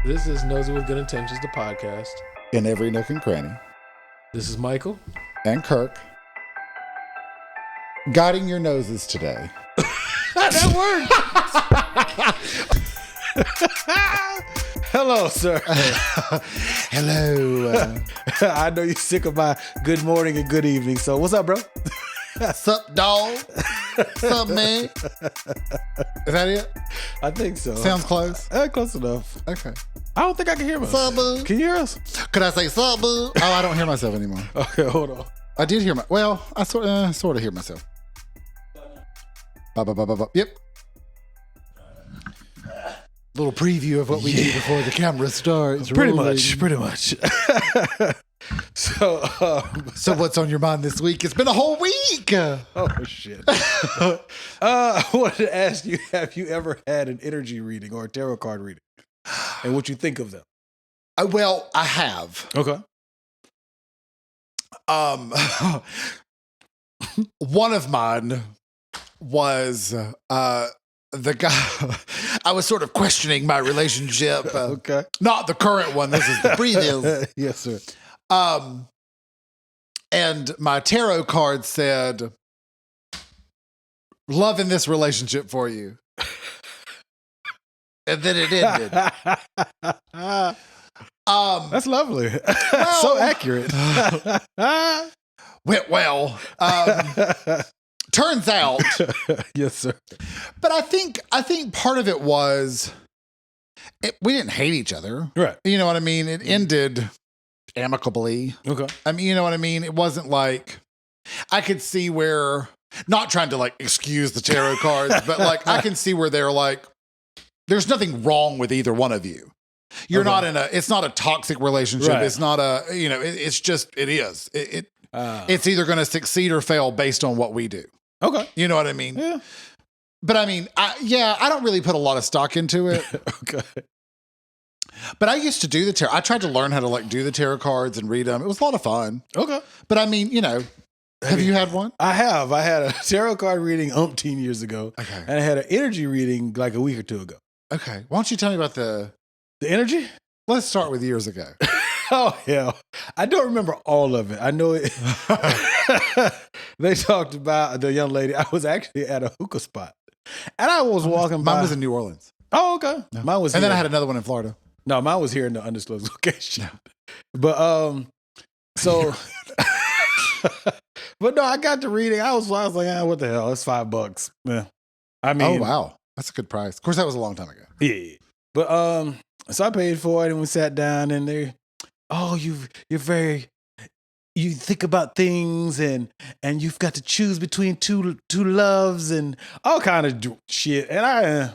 This is Nosey with Good Intentions, the podcast. In every nook and cranny. This is Michael. And Kirk. Guiding your noses today. That worked! Hello, sir. Hello. I know you're sick of my good morning and good evening, so what's up, bro? Sup, dog? Sup, man? Is that it? I think so. Sounds close. Close enough. Okay. I don't think I can hear myself. Sup, boo? Can you hear us? Could I say sup, boo? Oh, I don't hear myself anymore. Okay, hold on. I did hear I sort of hear myself. Yep. Little preview of what we do before the camera starts. Pretty much. So what's on your mind this week? It's been a whole week. Oh, shit. I wanted to ask you, have you ever had an energy reading or a tarot card reading? And what you think of them? Well, I have. Okay. One of mine was the guy. I was sort of questioning my relationship. Okay. Not the current one. This is the previous. Yes, sir. And my tarot card said, "Love in this relationship for you." And then it ended. That's lovely. Well, so accurate. Went well. Turns out. Yes, sir. But I think part of it was we didn't hate each other. Right. You know what I mean? It ended amicably. Okay. I mean, you know what I mean? It wasn't like I could see where, not trying to like excuse the tarot cards, but like I can see where they're like, there's nothing wrong with either one of you. You're not it's not a toxic relationship. Right. It's not it's just, it is. It's either going to succeed or fail based on what we do. Okay. You know what I mean? Yeah. But I mean, I don't really put a lot of stock into it. Okay. But I used to do the tarot. I tried to learn how to like do the tarot cards and read them. It was a lot of fun. Okay. But I mean, have you had one? I have. I had a tarot card reading umpteen years ago. Okay. And I had an energy reading like a week or two ago. Okay. Why don't you tell me about the energy? Let's start with years ago. Oh, hell. I don't remember all of it. I know it. They talked about the young lady. I was actually at a hookah spot. And I was walking by. Mine was in New Orleans. Oh, okay. No. Mine was and here. then I had another one in Florida. No, mine was here in the undisclosed location. But, so. But no, I got the reading. I was like, what the hell? It's $5. Yeah. I mean. Oh, wow. That's a good price. Of course, that was a long time ago. Yeah. But, so I paid for it and we sat down and you think about things and you've got to choose between two loves and all kind of shit. And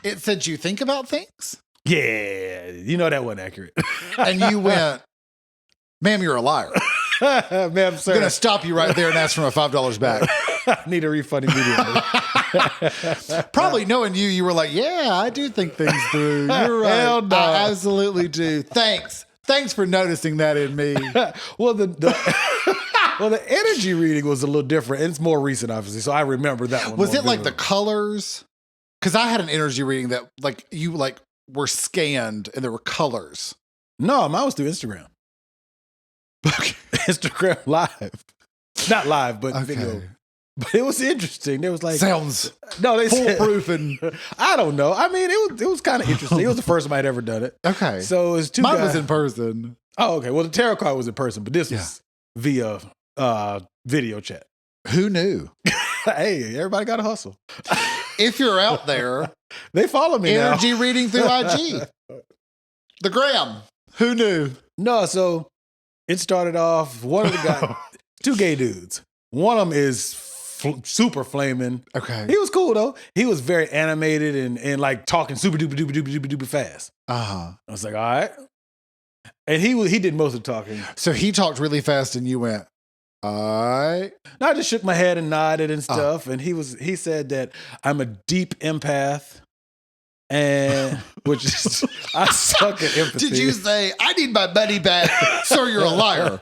it said you think about things? Yeah. That wasn't accurate. And you went, ma'am, you're a liar. Ma'am, sir. I'm going to stop you right there and ask for my $5 back. I need a refund immediately. Probably knowing you were like, yeah, I do think things through. You're right. Hell no. I absolutely do. Thanks for noticing that in me. Well, the energy reading was a little different. And it's more recent, obviously, so I remember that one. Was it like the colors? Because I had an energy reading that like you like were scanned and there were colors. No, mine was through Instagram. Instagram live. Not live, but video. But it was interesting. There was like sounds they foolproof and I don't know. I mean, it was kind of interesting. It was the first time I'd ever done it. Okay, so it was two. Mine guys. was in person. Oh, okay. Well, the tarot card was in person, but this was via video chat. Who knew? Hey, everybody got to hustle. If you're out there, they follow me. Energy now. reading through IG, the gram. Who knew? No, so it started off. One of the guys, two gay dudes. One of them is super flaming. Okay. He was cool though. He was very animated and like talking super duper fast. Uh-huh. I was like, all right. And he did most of the talking. So he talked really fast and you went, all right. No, I just shook my head and nodded and stuff. And he said that I'm a deep empath. And which is I suck at empathy. Did you say I need my money back? Sir, you're a liar.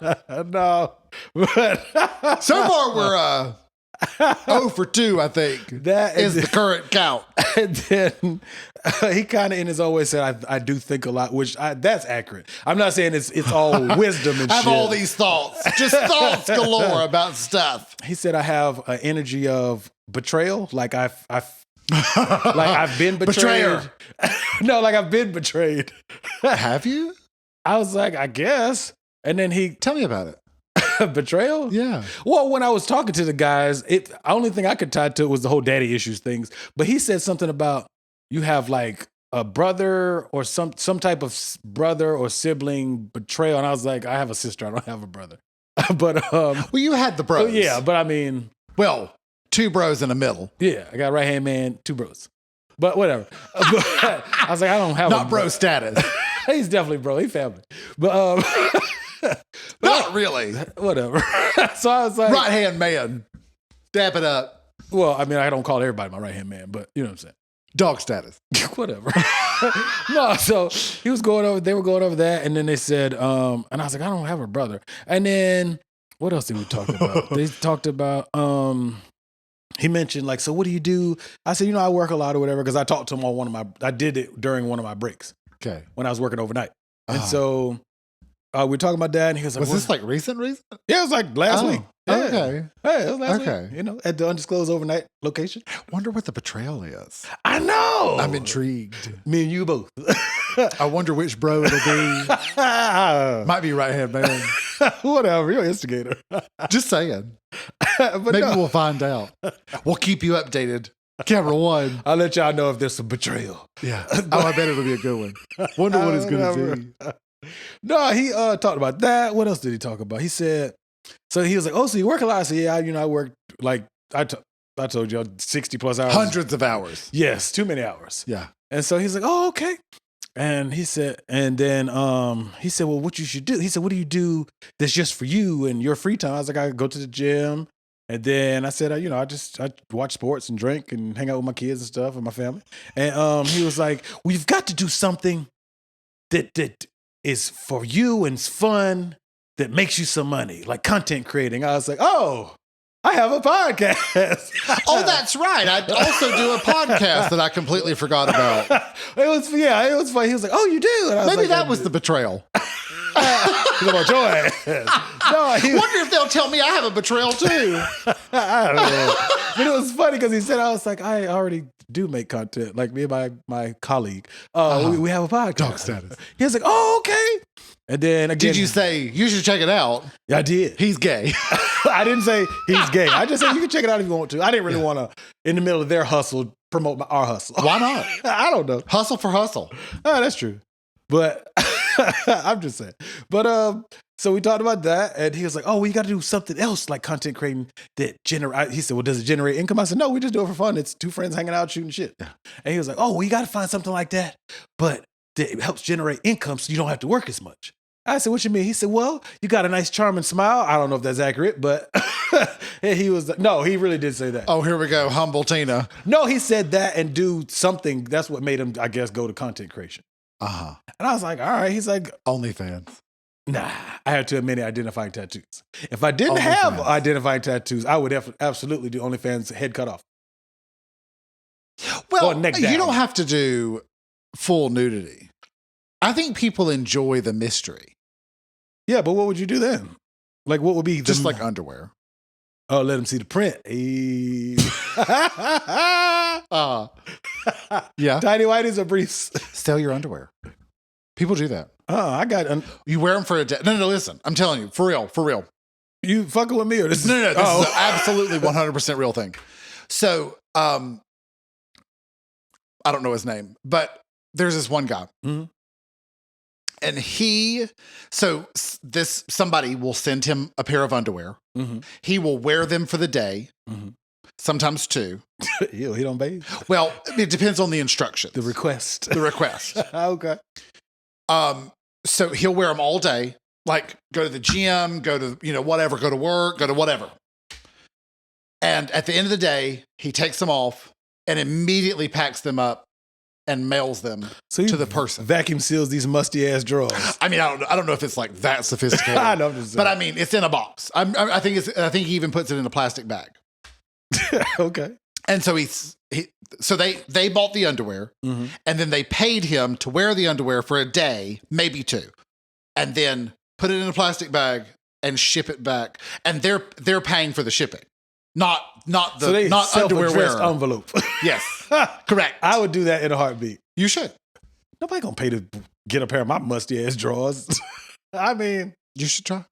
No. But so far 0 for 2, I think. That is the current count. And then he kind of in his own way said, I do think a lot, which that's accurate. I'm not saying it's all wisdom and I have shit. all these thoughts, just thoughts galore about stuff. He said, I have an energy of betrayal. Like I've been betrayed. Betrayer. No, like I've been betrayed. Have you? I was like, I guess. And then he Tell me about it. betrayal? Yeah. Well, when I was talking to the guys, the only thing I could tie to it was the whole daddy issues things. But he said something about you have like a brother or some type of brother or sibling betrayal. And I was like, I have a sister. I don't have a brother. But well, you had the bros. yeah, but I mean, well, 2 bros in the middle. yeah, I got right hand man, 2 bros. But whatever. But I was like, I don't have Not a bro status. He's definitely bro. He family. But Not really. Whatever. So I was like, Right hand man. Dap it up. well, I mean, I don't call everybody my right hand man, but you know what I'm saying. Dog status. Whatever. No, so they were going over that, and then they said, and I was like, I don't have a brother. And then what else did we talk about? They talked about he mentioned like, so what do you do? I said, I work a lot or whatever, because I talked to him on I did it during one of my breaks. Okay. When I was working overnight. And so we were talking about that, and he was like, was this like recent? Yeah, it was like last week. Yeah. Okay. Hey, it was last week. At the undisclosed overnight location. Wonder what the betrayal is. I know. I'm intrigued. Me and you both. I wonder which bro it'll be. Might be right hand man. Whatever. You're an instigator. Just saying. But Maybe no. we'll find out. We'll keep you updated. Camera 1. I'll let y'all know if there's some betrayal. Yeah. I bet it'll be a good one. Wonder what it's going to be. No, he talked about that. What else did he talk about? He said, so he was like, oh, so you work a lot? I said, yeah, I work like, I told you 60 plus hours. Hundreds of hours. Yes, too many hours. Yeah. And so he's like, oh, okay. And he said, and then he said, well, what you should do? He said, what do you do that's just for you and your free time? I was like, I go to the gym. And then I said, I watch sports and drink and hang out with my kids and stuff and my family. And he was like, well, you've got to do something that is for you and it's fun, that makes you some money, like content creating. I was like, oh, I have a podcast. Oh, that's right. I also do a podcast that I completely forgot about. It was funny. He was like, oh, you do? And I was Maybe like, that was the betrayal. He's about your ass. No, Wonder if they'll tell me I have a betrayal too. I don't know. But it was funny because he said, I was like, I already do make content. Like me and my colleague. We have a podcast. Dog status. He was like, oh, okay. And then again. Did you say, you should check it out? Yeah, I did. He's gay. I didn't say he's gay. I just said you can check it out if you want to. I didn't really want to, in the middle of their hustle, promote our hustle. Why not? I don't know. Hustle for hustle. Oh, that's true. But I'm just saying. But so we talked about that, and he was like, oh, well, you got to do something else like content creating that generate. He said, well, does it generate income? I said, no, we just do it for fun. It's 2 friends hanging out, shooting shit. Yeah. And he was like, oh, well, you got to find something like that, but that helps generate income so you don't have to work as much. I said, what you mean? He said, well, you got a nice charming smile. I don't know if that's accurate, but he was, no, he really did say that. Oh, here we go. Humble Tina. No, he said that and do something. That's what made him, I guess, go to content creation. Uh-huh. And I was like, all right. He's like, OnlyFans. nah, I had too many identifying tattoos. If I didn't have identifying tattoos, I would absolutely do OnlyFans head cut off. Well, neck down. You don't have to do full nudity. I think people enjoy the mystery. Yeah, but what would you do then? Like, what would be just like underwear? Oh, let them see the print. Hey. Yeah. Tiny whities or briefs? Sell your underwear. People do that. Oh, I got. You wear them for a day. No, listen. I'm telling you, for real. You fucking with me or this? No. This is an absolutely 100% real thing. So, I don't know his name, but there's this one guy. Mm-hmm. And somebody will send him a pair of underwear. Mm-hmm. He will wear them for the day, sometimes 2. Ew, he don't bathe? Well, it depends on the instructions. The request. Okay. So he'll wear them all day, like go to the gym, go to, whatever, go to work, go to whatever. And at the end of the day, he takes them off and immediately packs them up and mails them to the person. Vacuum seals these musty ass drawers. I mean, I don't know if it's like that sophisticated. I know, but I mean, it's in a box. I think he even puts it in a plastic bag. Okay. And so so they bought the underwear, and then they paid him to wear the underwear for a day, maybe 2, and then put it in a plastic bag and ship it back. And they're paying for the shipping, not underwear wearer envelope. Yes, correct. I would do that in a heartbeat. You should. Nobody gonna pay to get a pair of my musty ass drawers. I mean, You should try.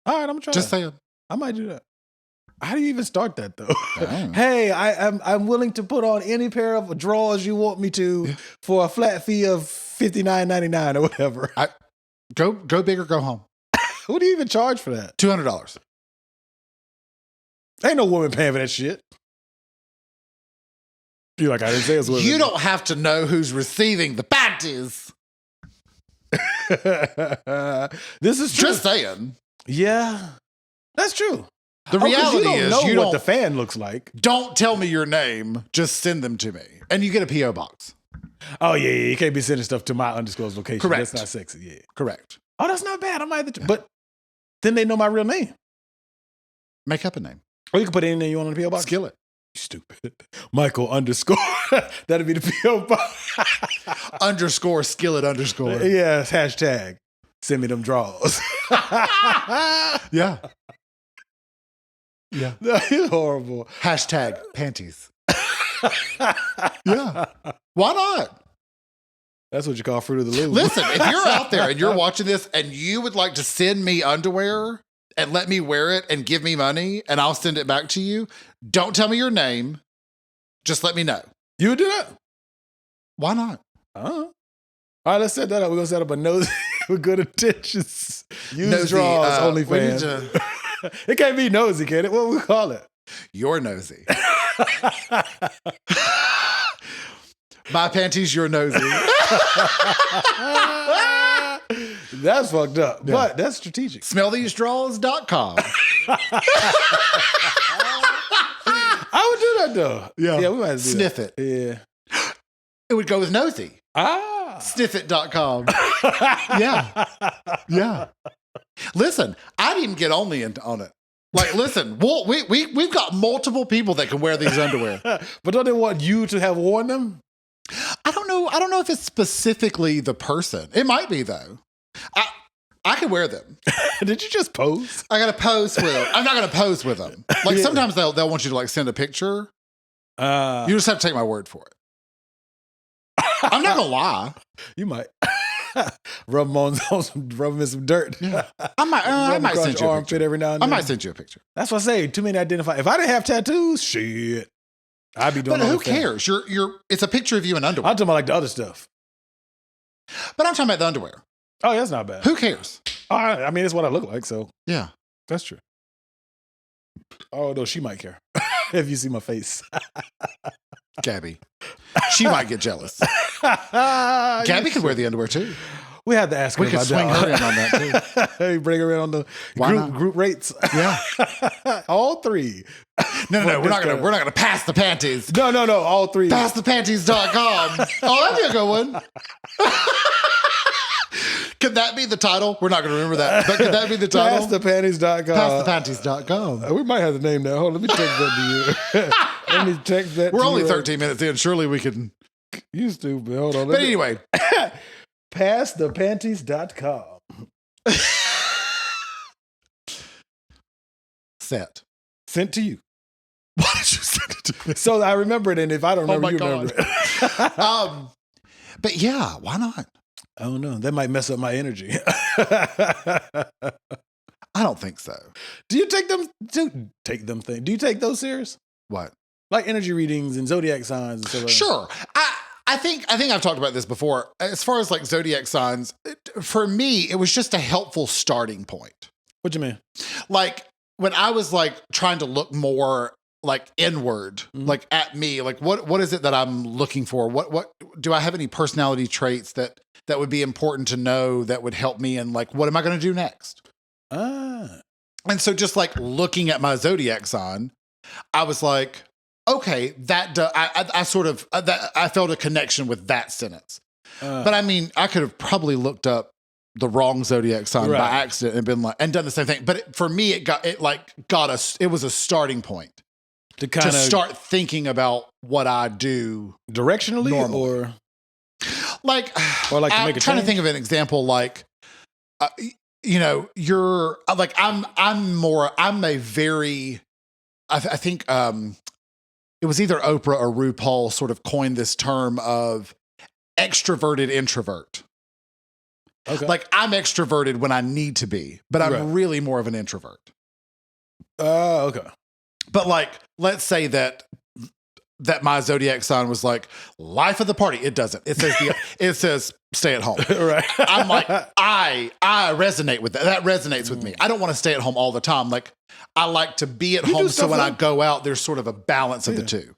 all right, I'm gonna try. Just saying. I might do that. How do you even start that though? Oh. Hey, I'm willing to put on any pair of drawers you want me to for a flat fee of $59.99 or whatever. Go big or go home. Who do you even charge for that? $200. Ain't no woman paying for that shit. You like I didn't say it was women. You don't have to know who's receiving the panties. This is true. Just saying. Yeah, that's true. The reality you is know you what don't. the fan looks like. Don't tell me your name. Just send them to me, and you get a PO box. Oh yeah, you can't be sending stuff to my undisclosed location. Correct. That's not sexy. Yeah. Correct. Oh, that's not bad. I might, but then they know my real name. Make up a name. Or you can put anything you want in the PO box. Skillet. Stupid. Michael _. That'd be the PO box. _ skillet _ Yes. Hashtag. Send me them draws. Yeah. Yeah. You're horrible. Hashtag panties. Yeah. Why not? That's what you call fruit of the loom. Listen, if you're out there and you're watching this and you would like to send me underwear and let me wear it and give me money and I'll send it back to you, don't tell me your name. Just let me know. You would do that? Why not? All right, let's set that up. We're going to set up a nosy with good intentions. Use Nosy, draws, we need OnlyFans. It can't be nosy, can it? What would we call it? You're nosy. My panties, you're nosy. That's fucked up, Yeah. but that's strategic. Smellthesedraws.com. I would do that though. Yeah. We might have to do Sniff that. it. Yeah. It would go with nosy. Sniffit.com. Yeah. Yeah. Listen, I didn't get only on it. Like, listen, we've got multiple people that can wear these underwear. But don't they want you to have worn them? I don't know if it's specifically the person. It might be though. I can wear them. Did you just pose? I gotta pose with them. I'm not gonna pose with them. Like sometimes they'll want you to like send a picture. You just have to take my word for it. I'm not gonna lie. You might. Rub them in some dirt. Yeah. I might send you a armpit picture. every now and then. I might send you a picture. That's what I say. Too many identify. If I didn't have tattoos, shit, I'd be doing. But who OnlyFans. cares? It's a picture of you in underwear. I'm talking about like the other stuff. But I'm talking about the underwear. Oh, that's not bad. Who cares? I mean, it's what I look like, so Yeah. that's true. Oh no, she might care if you see my face. Gabby. She might get jealous. Gabby could wear the underwear too. We had to ask her We could about swing that. her in on that too. Hey, bring her in on the Why not? group rates. Yeah. All three. No, For we're not discount. gonna pass the panties. No, all three. Passthepanties.com. Oh, that'd be a good one. Could that be the title? We're not going to remember that. But could that be the title? Passthepanties.com. Passthepanties.com. We might have to name that. Hold on, let me text that to you. Let me text that We're to only you. 13 minutes in. Surely we can. You stupid. Hold on. But anyway. Passthepanties.com. Sent to you. Why did you send it to me? So I remember it, and if I don't remember, my you God. remember it. But yeah, why not? I don't know. That might mess up my energy. I don't think so. Do you take them? Do you take those serious? What? Like energy readings and zodiac signs and stuff like that? Sure. I think I've talked about this before. As far as like zodiac signs, for me, it was just a helpful starting point. What you mean? Like when I was like trying to look more like inward, like at me, like what is it that I'm looking for? What do I have any personality traits that would be important to know that would help me? And like, what am I going to do next? And so just like looking at my zodiac sign, I was like, okay, I felt a connection with that sentence. But I mean, I could have probably looked up the wrong zodiac sign by accident and been like, and done the same thing. But for me, it was a starting point. to kind of start thinking about what I do directionally normally. or like to make a I'm trying change? to think of an example. Like, you're like I'm a very I think it was either Oprah or RuPaul sort of coined this term of extroverted introvert. Okay. Like I'm extroverted when I need to be, but I'm really more of an introvert. Okay. But like, let's say that my zodiac sign was like life of the party. It doesn't. It says it says stay at home. Right. I'm like, I resonate with that. That resonates with me. I don't want to stay at home all the time. Like I like to be at home. So when I go out, there's sort of a balance of the two.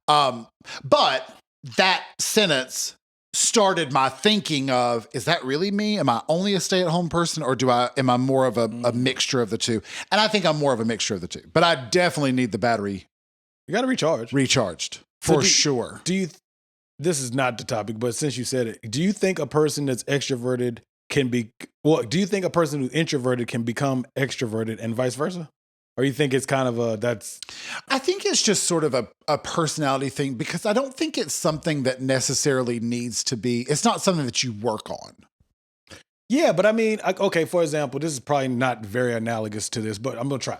But that sentence started my thinking of, is that really me? Am I only a stay-at-home person, or am I more of a mixture of the two? And I think I'm more of a mixture of the two. But I definitely need the battery. You got to recharged for sure. This is not the topic, but since you said it, do you think a person that's extroverted do you think a person who's introverted can become extroverted and vice versa? Or you think it's kind of I think it's just sort of a personality thing, because I don't think it's something that necessarily needs to be, it's not something that you work on. Yeah, but I mean, okay, for example, this is probably not very analogous to this, but I'm going to try.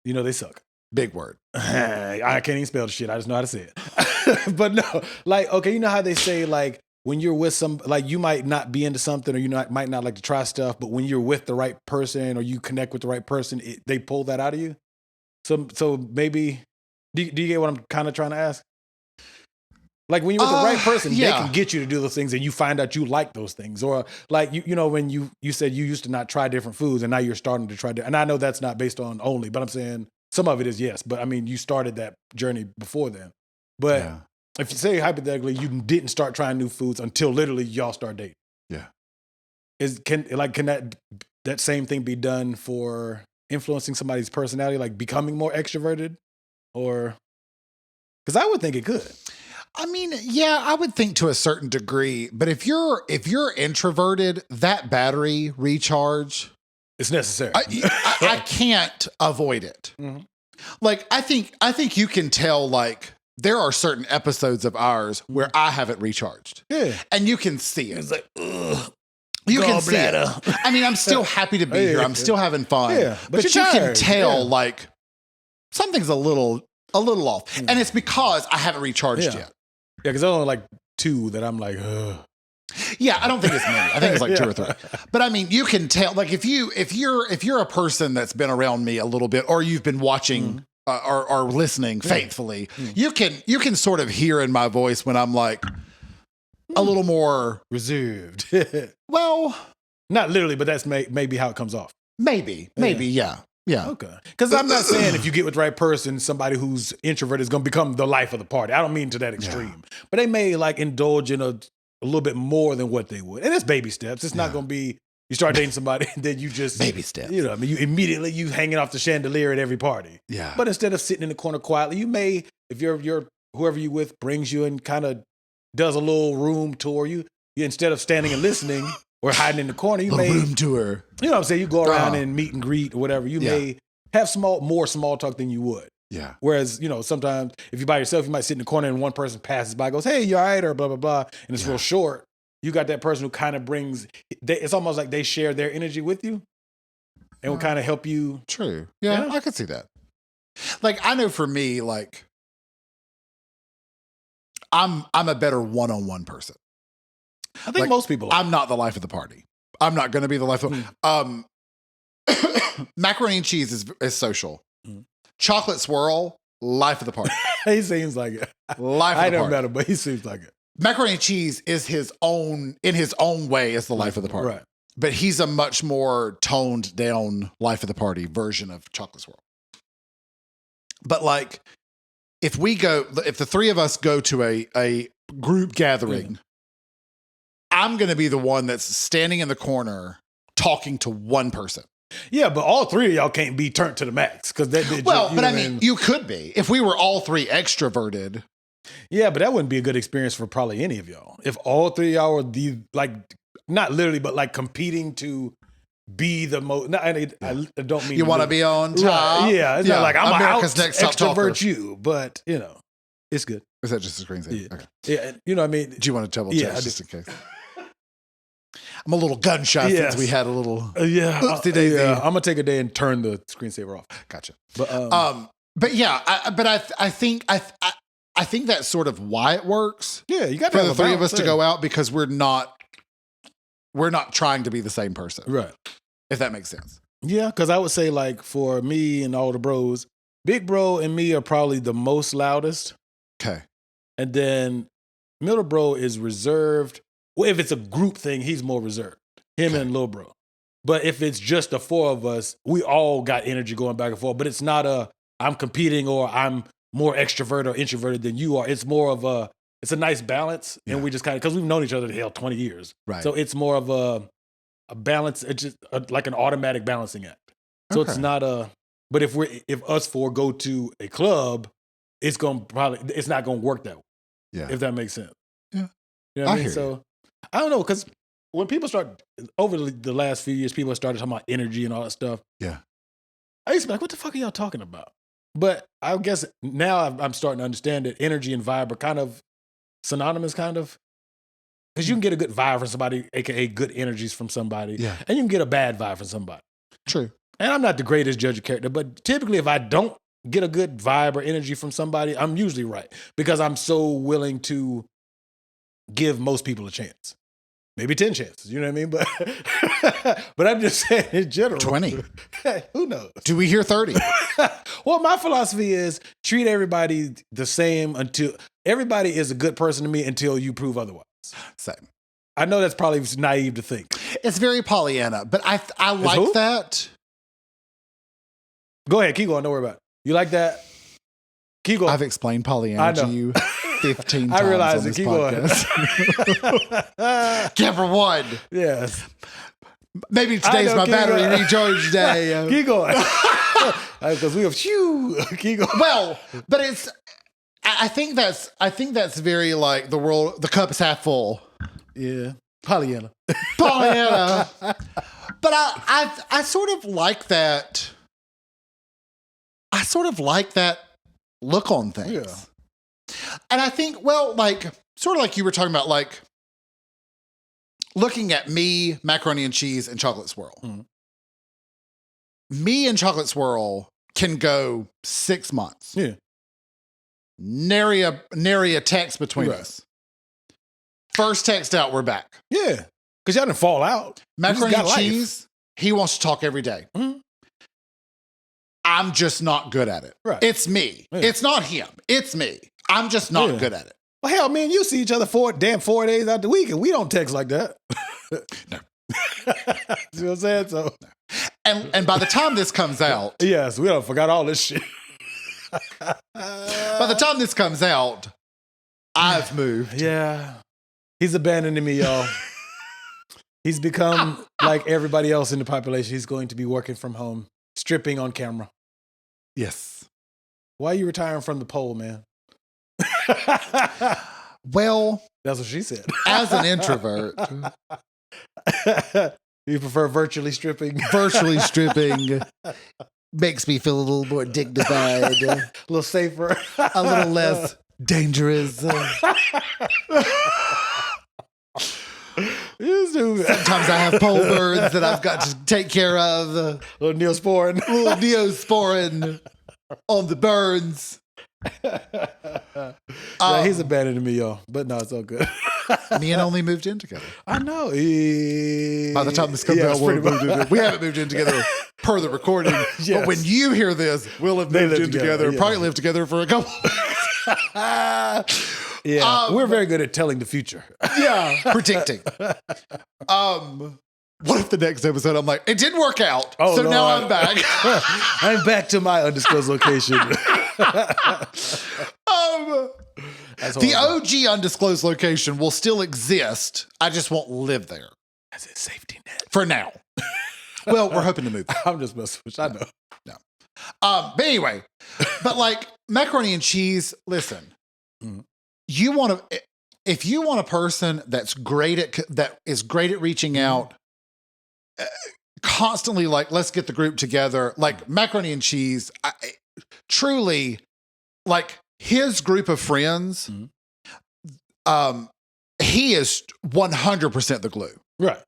They suck. Big word. I can't even spell the shit. I just know how to say it. But no, like, okay, you know how they say, like, when you're with like you might not be into something, or you might not like to try stuff, but when you're with the right person or you connect with the right person, they pull that out of you. So maybe, do you get what I'm kind of trying to ask? Like when you're with the right person, they can get you to do those things, and you find out you like those things. Or like, when you said you used to not try different foods and now you're starting to try and I know that's not based on only, but I'm saying some of it is, yes. But I mean, you started that journey before then. But if you say hypothetically you didn't start trying new foods until literally y'all start dating. Yeah. Can that same thing be done for influencing somebody's personality, like becoming more extroverted? Or, because I would think it could. I mean, yeah, I would think to a certain degree, but if you're introverted, that battery recharge, it's necessary. I can't avoid it. Mm-hmm. Like I think you can tell, like, there are certain episodes of ours where I haven't recharged. Yeah. And you can see it. It's like, ugh. You can see it. I mean, I'm still happy to be here. I'm still having fun. Yeah, but you can tell, like, something's a little off. And it's because I haven't recharged yet. Yeah, because there's only like 2 that I'm like, ugh. Yeah, I don't think it's many. I think it's like 2 or 3. But I mean, you can tell, like, if you're a person that's been around me a little bit, or you've been watching or listening faithfully, you can sort of hear in my voice when I'm like a little more reserved. Well, not literally, but that's maybe how it comes off. Maybe, yeah. Yeah. Okay. Because I'm not saying if you get with the right person, somebody who's introverted is going to become the life of the party. I don't mean to that extreme. But they may like indulge in a little bit more than what they would. And it's baby steps. It's not going to be, you start dating somebody and then you just. Baby steps. I mean, you hanging off the chandelier at every party. Yeah. But instead of sitting in the corner quietly, you may, if you're whoever you with brings you and kind of does a little room tour, you instead of standing and listening or hiding in the corner, you may room tour. You know what I'm saying? You go around and meet and greet or whatever. You may have more small talk than you would. Yeah. Whereas, sometimes if you're by yourself, you might sit in the corner and one person passes by, goes, "Hey, you all right?" or blah, blah, blah. And it's real short. You got that person who kind of brings, it's almost like they share their energy with you and will kind of help you. True. Yeah, I could see that. Like, I know for me, like, I'm a better one-on-one person. I think most people are. I'm not the life of the party. I'm not going to be the life of macaroni and cheese is social. Chocolate swirl, life of the party. He seems like it. Life of the party. I never met him, but he seems like it. Macaroni and cheese is in his own way, is the life of the party. Right. But he's a much more toned down life of the party version of chocolate swirl. But like, if the 3 of us go to a group gathering, I'm going to be the one that's standing in the corner talking to one person. Yeah, but all 3 of y'all can't be turned to the max. But I mean, you could be. If we were all 3 extroverted. Yeah, but that wouldn't be a good experience for probably any of y'all. If all 3 of y'all were not literally, but like competing to be the most. No, I don't mean You want to be on top. Right, yeah, it's not like I'm America's out Next Top Talker. extrovert you, but it's good. Is that just a screensaver? Yeah. Okay. Yeah, you know what I mean? Do you want to double check Yeah, just in case? I'm a little gun shy since we had a little oopsie daisy. I'm gonna take a day and turn the screensaver off. Gotcha. But yeah, I think that's sort of why it works. Yeah, you got for the three of us to go out because we're not trying to be the same person, right? If that makes sense. Yeah, because I would say like for me and all the bros, Big Bro and me are probably the most loudest. Okay. And then Middle Bro is reserved. Well, if it's a group thing, he's more reserved. Him and Lil Bro. But if it's just the four of us, we all got energy going back and forth. But it's not I'm competing or I'm more extrovert or introverted than you are. It's more of it's a nice balance. Yeah. And we just kind of, because we've known each other 20 years. Right. So it's more of a balance. It's just like an automatic balancing act. So it's not but if us four go to a club, it's not going to work that way. Yeah. If that makes sense. Yeah. You know what I mean? So I don't know, because when people start, over the last few years, people started talking about energy and all that stuff. Yeah. I used to be like, what the fuck are y'all talking about? But I guess now I'm starting to understand that energy and vibe are kind of synonymous, kind of. Because you can get a good vibe from somebody, aka good energies from somebody. Yeah. And you can get a bad vibe from somebody. True. And I'm not the greatest judge of character, but typically if I don't get a good vibe or energy from somebody, I'm usually right. Because I'm so willing to give most people a chance. Maybe 10 chances, you know what I mean? But I'm just saying in general. 20. Who knows? Do we hear 30? Well, my philosophy is treat everybody the same until everybody is a good person to me until you prove otherwise. Same. I know that's probably naive to think. It's very Pollyanna, but I like that. Go ahead, keep going. Don't worry about it. You like that? Keep going. I've explained Pollyanna to you 15 times I realize on it. this Keep podcast. going. Camera 1. Yes. Maybe today's my battery recharge day. Keep going. Because we have keep going. Well, but it's. I think that's very like the cup is half full. Yeah, Pollyanna. Pollyanna. But I sort of like that. I sort of like that look on things. Yeah. And I think, well, like, sort of like you were talking about, like, looking at me, macaroni and cheese, and chocolate swirl. Mm. Me and chocolate swirl can go 6 months. Yeah. Nary a text between us. First text out, we're back. Yeah. Because y'all didn't fall out. Macaroni and cheese, he wants to talk every day. Mm-hmm. I'm just not good at it. Right. It's me. Yeah. It's not him. It's me. I'm just not good at it. Well, hell, man, you see each other 4 days out the week, and we don't text like that. No. You know what I'm saying? So, and by the time this comes out, yes, we don't forgot all this shit. By the time this comes out, I've moved. Yeah, he's abandoning me, y'all. He's become like everybody else in the population. He's going to be working from home, stripping on camera. Yes. Why are you retiring from the pole, man? Well, that's what she said. As an introvert, you prefer virtually stripping? Virtually stripping makes me feel a little more dignified, a little safer, a little less dangerous. Sometimes I have pole birds that I've got to take care of. Little neosporin on the burns. Yeah, he's abandoning me, y'all. But no, it's all good. Me and Only moved in together. I know. By the time this comes out, we haven't moved in together per the recording. Yes. But when you hear this, we'll have moved in together. Yeah. Probably lived together for a couple Yeah, we're very good at telling the future. Yeah, predicting. What if the next episode I'm like, it didn't work out, so Lord. Now I'm back. I'm back to my undisclosed location. The OG undisclosed location will still exist. I just won't live there. As a safety net. For now. Well, we're hoping to move. I'm just messing with you. I know. No. But anyway, but like macaroni and cheese, listen, if you want a person that is great at reaching out, constantly like, let's get the group together. Like macaroni and cheese, truly, like his group of friends, he is 100% the glue. Right.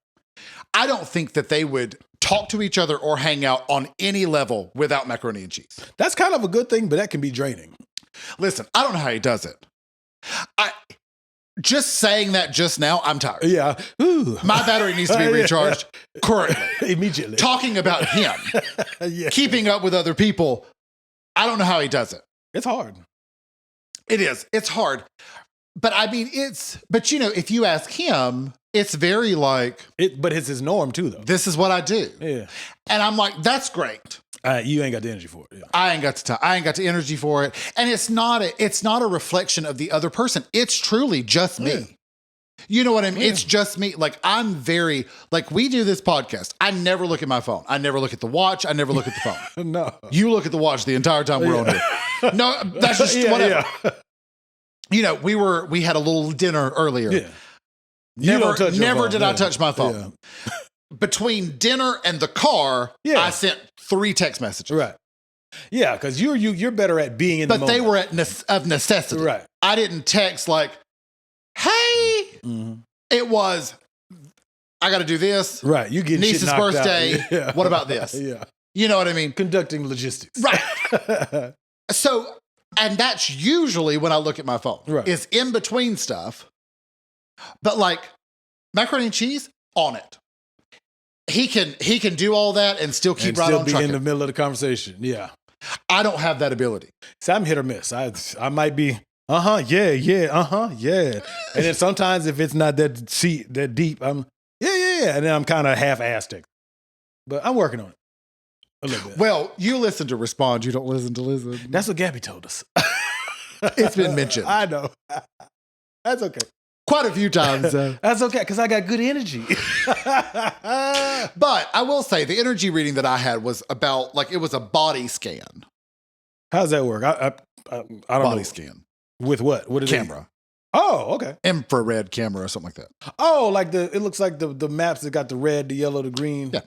I don't think that they would talk to each other or hang out on any level without macaroni and cheese. That's kind of a good thing, but that can be draining. Listen, I don't know how he does it. Just saying that just now, I'm tired. Yeah. Ooh. My battery needs to be recharged currently. Immediately. Talking about him, Yeah. keeping up with other people, I don't know how he does it. It's hard. It is. It's hard. But I mean, but you know, if you ask him, it's very like. But it's his norm too, though. This is what I do. Yeah. And I'm like, that's great. You ain't got the energy for it. Yeah. I ain't got the time. I ain't got the energy for it. And it's not a reflection of the other person. It's truly just me. Yeah. You know what I mean? Yeah. It's just me. Like like we do this podcast. I never look at my phone. I never look at the watch. I never look at the phone. No. You look at the watch the entire time we're on here. No, that's just whatever. Yeah. You know, we had a little dinner earlier. Yeah. Never did I touch my phone. Yeah. Between dinner and the car, I sent 3 text messages. Right. Yeah, because you're better at being in the moment. But they were of necessity. Right. I didn't text like, hey. Mm-hmm. It was, I got to do this. Right. You get niece's birthday. Yeah. What about this? Yeah. You know what I mean? Conducting logistics. Right. So, and that's usually when I look at my phone. Right. It's in between stuff. But like macaroni and cheese, on it. He can do all that and still keep right on trucking. In the middle of the conversation. Yeah. I don't have that ability. See, I'm hit or miss. I might be, yeah. And then sometimes if it's not that deep, I'm, yeah. And then I'm kind of half-assed it. But I'm working on it. A little bit. Well, you listen to respond. You don't listen to listen. That's what Gabby told us. It's been mentioned. I know. That's okay. Quite a few times. That's okay, because I got good energy. But I will say the energy reading that I had was about, like, it was a body scan. How's that work? I don't know. Body scan. With what? What is it? Camera. Oh, okay. Infrared camera or something like that. Oh, like it looks like the maps that got the red, the yellow, the green. Yeah.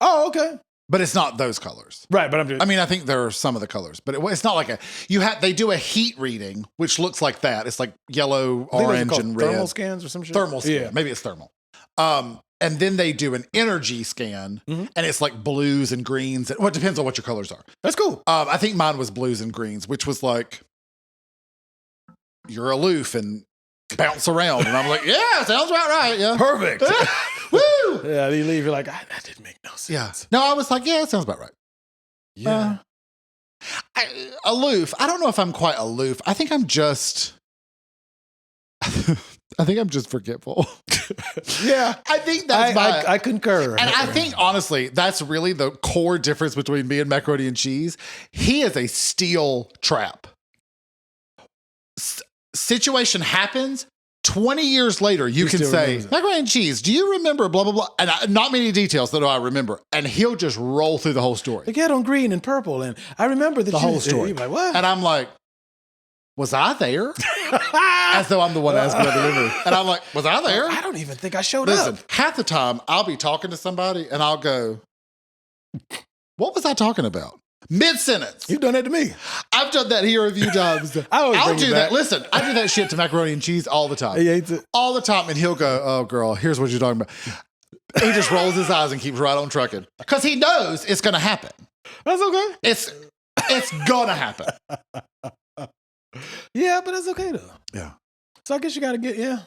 Oh, okay. But it's not those colors. Right, but I mean, I think there are some of the colors, but it's not like they do a heat reading, which looks like that. It's like yellow, orange, and red. Thermal scans or some shit? Thermal scan. Yeah. Maybe it's thermal. And then they do an energy scan, and it's like blues and greens. Well, it depends on what your colors are. That's cool. I think mine was blues and greens, which was like, you're aloof and bounce around. And I'm like, yeah, sounds about right. Yeah. Perfect. Woo! Yeah, you leave, you're like, that didn't make no sense. Yeah. No, I was like, yeah, it sounds about right. Yeah. Aloof. I don't know if I'm quite aloof. I think I'm just forgetful. Yeah. I think that's I concur. And I think, honestly, that's really the core difference between me and macaroni and cheese. He is a steel trap. Situation happens. 20 years later, you can say, macaroni and cheese, do you remember blah, blah, blah? And not many details that I remember. And he'll just roll through the whole story. They get on green and purple. And I remember the whole story. You're like, what? And I'm like, was I there? As though I'm the one asking about the memory. And I'm like, was I there? I don't even think I showed Listen, up. half the time I'll be talking to somebody and I'll go, what was I talking about? Mid-sentence. You've done that to me. I've done that here a few times. I'll do that. Listen, I do that shit to macaroni and cheese all the time. He hates it. All the time. And he'll go, oh, girl, here's what you're talking about. He just rolls his eyes and keeps right on trucking. Because he knows it's going to happen. That's okay. It's going to happen. Yeah, but that's okay, though. Yeah. So I guess you got to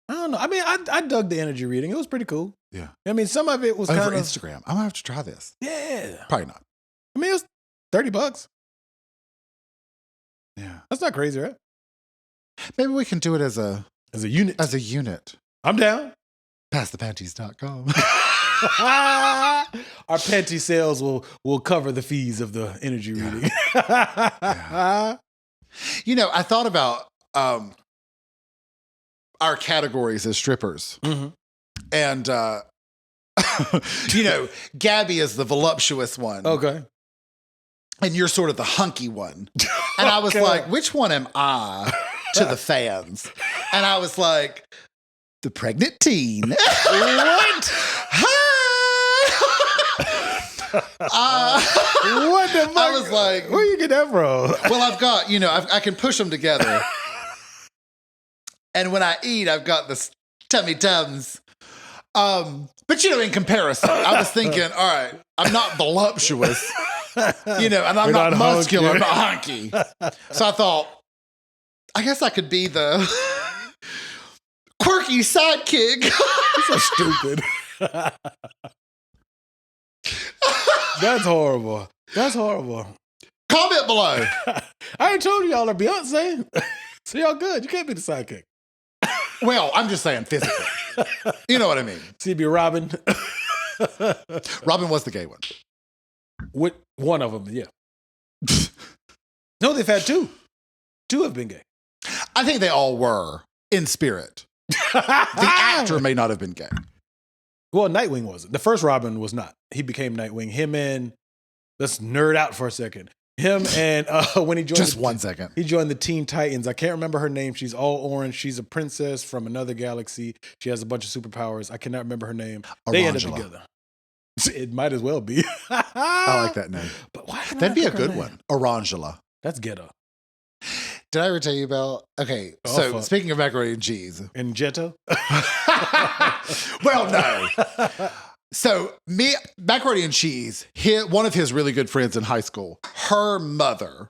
I don't know. I mean, I dug the energy reading. It was pretty cool. Yeah. I mean, some of it was kind of Instagram. I'm going to have to try this. Yeah. Probably not. I mean, it was $30. Yeah. That's not crazy, right? Maybe we can do it as a unit. As a unit. I'm down. Passthepanties.com. Our panty sales will cover the fees of the energy reading. Yeah. You know, I thought about our categories as strippers. Mm-hmm. And, you know, Gabby is the voluptuous one. Okay. And you're sort of the hunky one. And I was like, which one am I to the fans? And I was like, the pregnant teen. What? Hi! What the fuck? I was like, where you get that from? well, I've got, I can push them together. And when I eat, I've got this tummy tums. But in comparison, I was thinking, all right, I'm not voluptuous, and I'm not muscular, I'm not hunky. So I thought, I guess I could be the quirky sidekick. So stupid. That's horrible. That's horrible. Comment below. I ain't told y'all are Beyonce. So y'all good. You can't be the sidekick. Well, I'm just saying physically. You know what I mean? CB Robin. Robin was the gay one. With one of them, yeah. No, they've had two. Two have been gay. I think they all were in spirit. The actor may not have been gay. Well, Nightwing wasn't. The first Robin was not. He became Nightwing. Him and, let's nerd out for a second. Him and when he joined just 1 second, he joined the Teen Titans. I can't remember her name. She's all orange. She's a princess from another galaxy. She has a bunch of superpowers. I cannot remember her name. They ended up together. It might as well be. I like that name. But why? That'd be a good one. Orangela. That's ghetto. Did I ever tell you about? Okay, so speaking of macaroni and cheese and Jetto. Well, no. So macaroni and cheese, one of his really good friends in high school, her mother,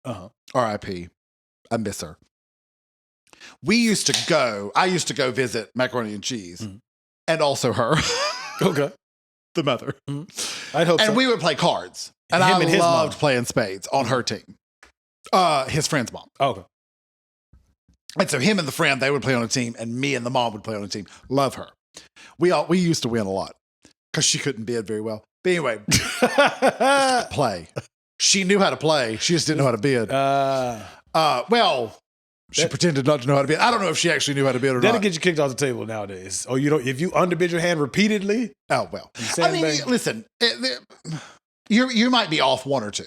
R.I.P., I miss her. I used to go visit macaroni and cheese and also her. Okay. The mother. I'd hope so. And we would play cards. And I loved playing spades on her team. His friend's mom. Okay. And so him and the friend, they would play on a team, and me and the mom would play on a team. Love her. We used to win a lot because she couldn't bid very well. But anyway, play. She knew how to play. She just didn't know how to bid. She pretended not to know how to bid. I don't know if she actually knew how to bid or not. That'll get you kicked off the table nowadays. Oh, if you underbid your hand repeatedly. Oh, well. I mean, listen, you might be off one or two.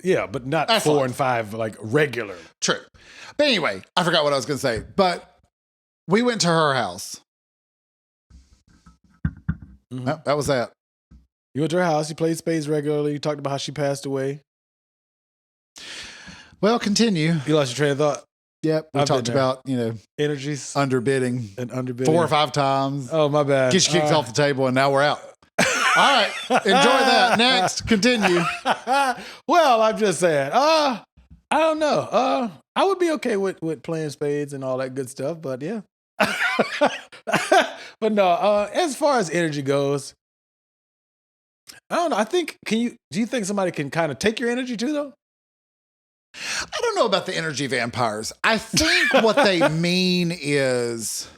Yeah, but not That's 4 and 5 like regular. True. But anyway, I forgot what I was going to say. But we went to her house. Mm-hmm. Oh, that was that. You went to her house. You played spades regularly. You talked about how she passed away. Well, continue. You lost your train of thought. Yep. We talked about, energies. Underbidding. And underbidding. 4 or 5 times. Oh, my bad. Get you kicked off the table, and now we're out. All right. Enjoy that. Next. Continue. Well, I'm just saying. I don't know. I would be okay with playing spades and all that good stuff, but yeah. But no, as far as energy goes, I don't know. Do you think somebody can kind of take your energy too, though? I don't know about the energy vampires. I think what they mean is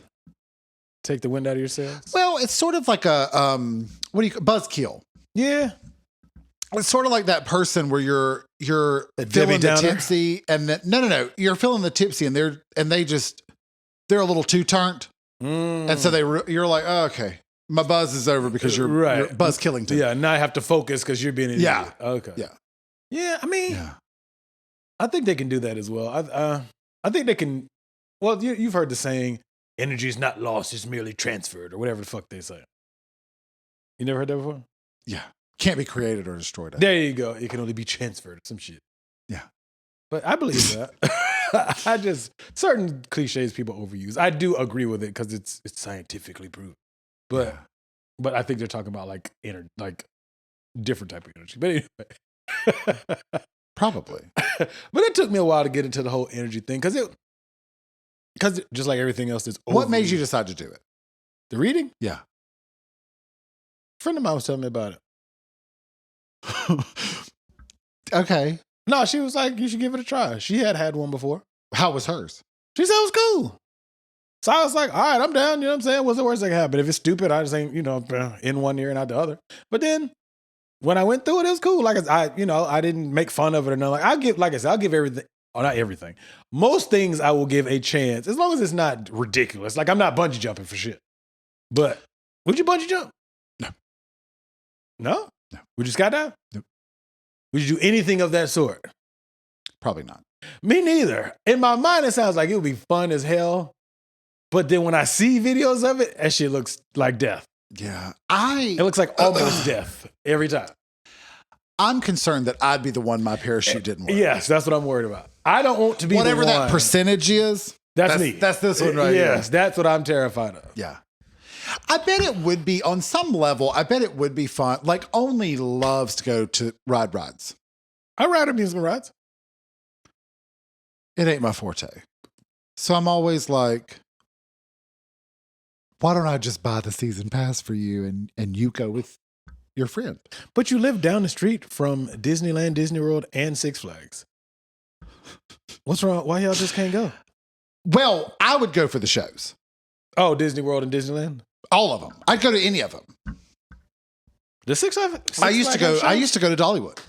take the wind out of your sails. Well, it's sort of like a buzzkill. Yeah. It's sort of like that person where you're feeling the tipsy and then, no. You're feeling the tipsy and they're a little too turned. And so you're like, oh, okay, my buzz is over because you're buzz killing too. Yeah. Now I have to focus because you're being an idiot. Okay. Yeah. Yeah. I mean, I think they can do that as well. I think they can. Well, you've heard the saying, energy is not lost, it's merely transferred, or whatever the fuck they say. You never heard that before? Yeah. Can't be created or destroyed. There you go. It can only be transferred, some shit. Yeah. But I believe that. Certain cliches people overuse. I do agree with it because it's scientifically proven. But I think they're talking about like different type of energy. But anyway. Probably. But it took me a while to get into the whole energy thing because just like everything else, is what made you decide to do it? The reading? Yeah. A friend of mine was telling me about it. Okay. No, she was like, you should give it a try. She had one before. How was hers? She said it was cool. So I was like, all right, I'm down. You know what I'm saying? What's the worst that can happen? If it's stupid, I just ain't, in one ear and out the other. But then when I went through it was cool. Like I didn't make fun of it or nothing. I'll give everything. Oh, not everything. Most things I will give a chance as long as it's not ridiculous. Like I'm not bungee jumping for shit. But would you bungee jump? No. No? No. Would you skydive? Nope. Would you do anything of that sort? Probably not. Me neither. In my mind, it sounds like it would be fun as hell. But then when I see videos of it, that shit looks like death. Yeah. It looks like almost death every time. I'm concerned that I'd be the one my parachute didn't work. Yes, that's what I'm worried about. I don't want to be whatever the one. that percentage is. That's me. That's this one right here. Yes, that's what I'm terrified of. Yeah. I bet it would be, on some level, I bet it would be fun. Like, Only loves to go to rides. I ride amusement rides. It ain't my forte. So I'm always like, why don't I just buy the season pass for you and you go with your friend? But you live down the street from Disneyland, Disney World, and Six Flags. What's wrong? Why y'all just can't go? Well, I would go for the shows. Oh, Disney World and Disneyland? All of them. I'd go to any of them. The Six Flags? I used to go to Dollywood.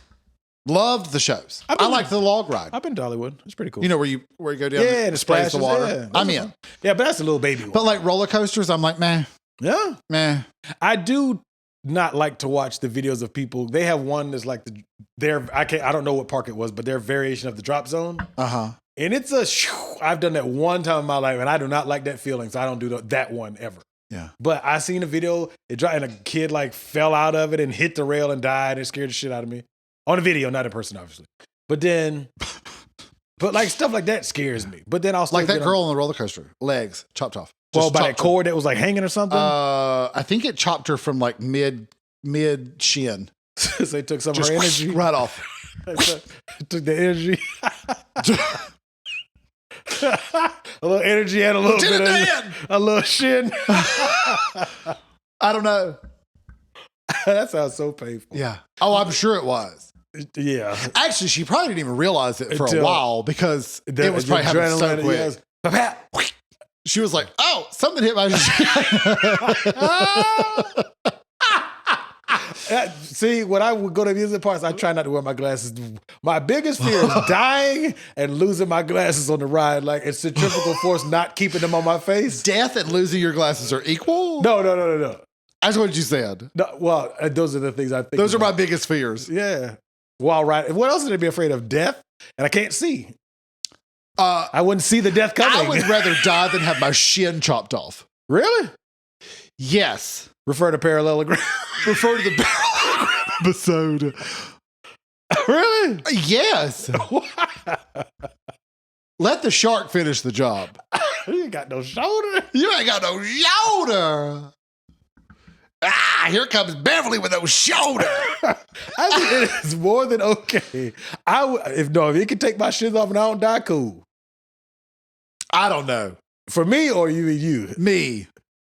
Loved the shows. I liked the log ride. I've been to Dollywood. It's pretty cool. You know where you go down and and sprays the water? Yeah, I'm in. Yeah, but that's a little baby one. But like roller coasters, I'm like, meh. Yeah. Meh. I do not like to watch the videos of people. They have one that's like I don't know what park it was, but their variation of the drop zone. Uh-huh. And it's I've done that one time in my life, and I do not like that feeling, so I don't do that one ever. Yeah. But I seen a video, and a kid like fell out of it and hit the rail and died. It scared the shit out of me. On the video, not in person, obviously. But like stuff like that scares me. But then I'll still like that girl on the roller coaster, legs chopped off. Well, by that cord that was like hanging or something. I think it chopped her from like mid shin. So they took some of her energy right off. Took the energy. A little energy and a little bit of a little shin. I don't know. That sounds so painful. Yeah. Oh, I'm sure it was. Yeah. Actually, she probably didn't even realize it for a while because it was probably happening so quick. Yes. She was like, "Oh, something hit my shin." See, when I would go to amusement parks, I try not to wear my glasses. My biggest fear is dying and losing my glasses on the ride. Like, it's centrifugal force not keeping them on my face. Death and losing your glasses are equal? No. That's what you said. No, well, those are the things I think. Those are my biggest fears. Yeah. While riding. What else would I be afraid of? Death? And I can't see. I wouldn't see the death coming. I would rather die than have my shin chopped off. Really? Yes. Refer to parallelogram. Refer to the parallelogram episode. Really? Yes. Let the shark finish the job. You ain't got no shoulder. You ain't got no shoulder. Here comes Beverly with no shoulder. I think it is more than okay. If it can take my shins off and I don't die, cool. I don't know. For me or you? Me.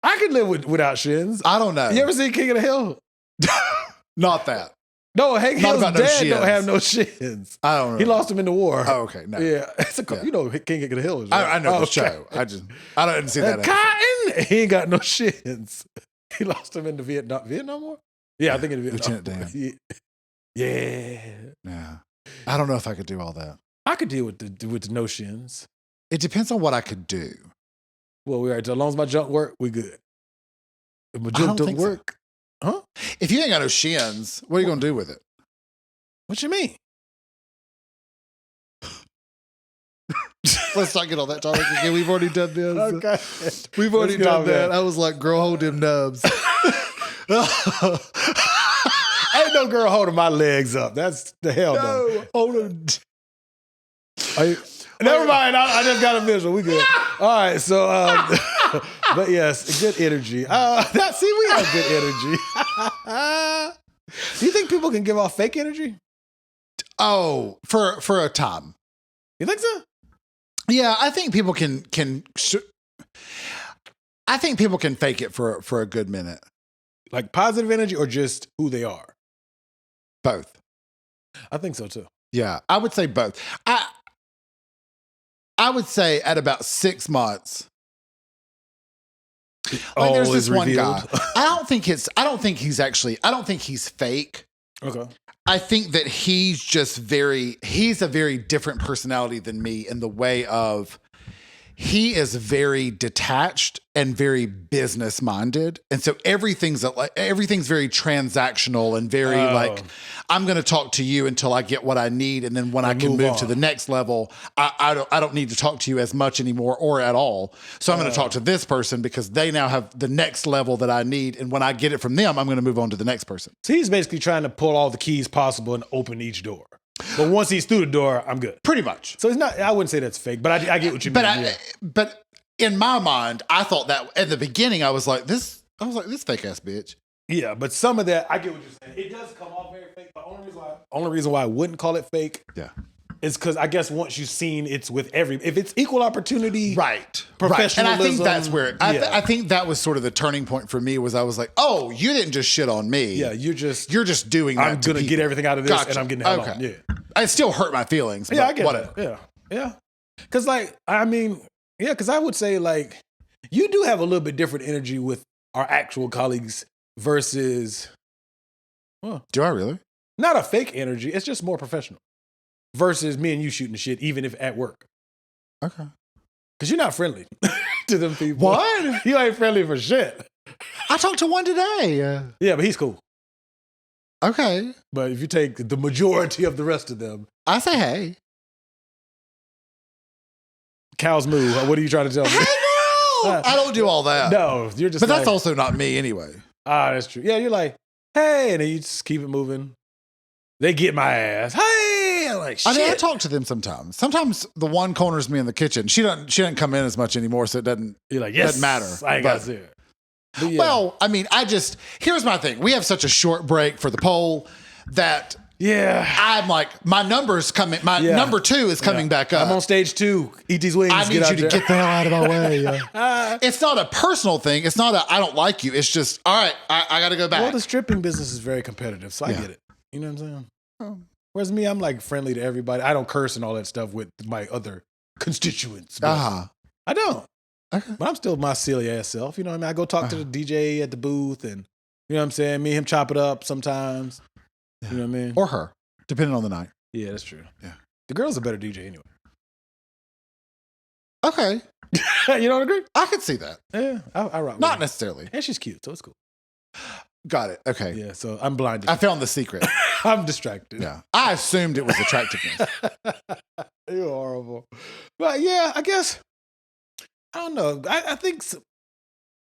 I could live without shins. I don't know. You ever seen King of the Hill? Not that. No, Hank Hill's dad don't have no shins. I don't know. He lost him in the war. Oh, okay. No. Yeah. You know King of the Hill is right? I know the show. I didn't see that. Cotton, he ain't got no shins. He lost him in the Vietnam War? Yeah, I think in the Vietnam Lieutenant War. Dan. Yeah. I don't know if I could do all that. I could deal with the no shins. It depends on what I could do. Well, as long as my junk work, we good. If my junk don't work, huh? If you ain't got no shins, what are you going to do with it? What you mean? Let's not get on that topic again. We've already done this. Okay. We've already done that. I was like, girl, hold them nubs. Ain't no girl holding my legs up. That's the hell no. Hold them. Never mind. I just got a visual. We good. All right. So, but yes, good energy. We have good energy. Do you think people can give off fake energy? Oh, for a time. You think so? Yeah, I think people can. I think people can fake it for a good minute. Like positive energy or just who they are? Both. I think so too. Yeah, I would say both. I would say at about 6 months. There's this one guy. I don't think he's fake. Okay. I think that he's a very different personality than me in the way of he is very detached and very business minded. And so everything's very transactional and very like, I'm going to talk to you until I get what I need. And then when I can move to the next level, I don't need to talk to you as much anymore or at all. So I'm going to talk to this person because they now have the next level that I need. And when I get it from them, I'm going to move on to the next person. So he's basically trying to pull all the keys possible and open each door. But once he's through the door, I'm good. Pretty much. So it's not, I wouldn't say that's fake, but I get what you mean. But in my mind, I thought that at the beginning, I was like, this fake ass bitch. Yeah, but some of that, I get what you're saying. It does come off very fake, but only reason why I wouldn't call it fake is because I guess once you've seen it's with if it's equal opportunity, right, professionalism. And I think that's where, I think that was sort of the turning point for me was I was like, oh, you didn't just shit on me. Yeah, you're just doing that. I'm going to get everything out of this and I'm getting hell on. Yeah. It still hurt my feelings. Yeah, I get whatever. That. Yeah. Because because I would say like, you do have a little bit different energy with our actual colleagues versus... Do I really? Not a fake energy. It's just more professional. Versus me and you shooting the shit, even if at work. Okay. Because you're not friendly to them people. What? You ain't friendly for shit. I talked to one today. Yeah, but he's cool. Okay. But if you take the majority of the rest of them... I say hey. Cows moo. What are you trying to tell me? I don't do all that. No, you're just But that's also not me anyway. Ah, that's true. Yeah, you're like, hey, and then you just keep it moving. They get my ass. Hey, I'm like, shit. I mean, I talk to them sometimes. Sometimes the one corners me in the kitchen. She doesn't come in as much anymore, so it doesn't. You're like, yes, doesn't matter. I ain't got to see it. Yeah. Well, I mean, here's my thing. We have such a short break for the poll that I'm like, my number's coming. My number 2 is coming back up. I'm on stage 2. Eat these wings. I need you to get the hell out of my way. It's not a personal thing. It's not I don't like you. It's just, all right, I got to go back. Well, the stripping business is very competitive, so I get it. You know what I'm saying? Whereas me, I'm like friendly to everybody. I don't curse and all that stuff with my other constituents. I don't. Okay. But I'm still my silly ass self. You know what I mean? I go talk to the DJ at the booth and, you know what I'm saying? Me and him chop it up sometimes. Yeah. You know what I mean? Or her, depending on the night. Yeah, that's true. Yeah. The girl's a better DJ anyway. Okay. You don't agree? I could see that. Yeah, I rock with Not her. necessarily. And she's cute, so it's cool. Got it. Okay. Yeah, so I'm blinded. I found the secret. I'm distracted. Yeah. I assumed it was attractiveness. You're horrible. But yeah, I guess, I don't know. I think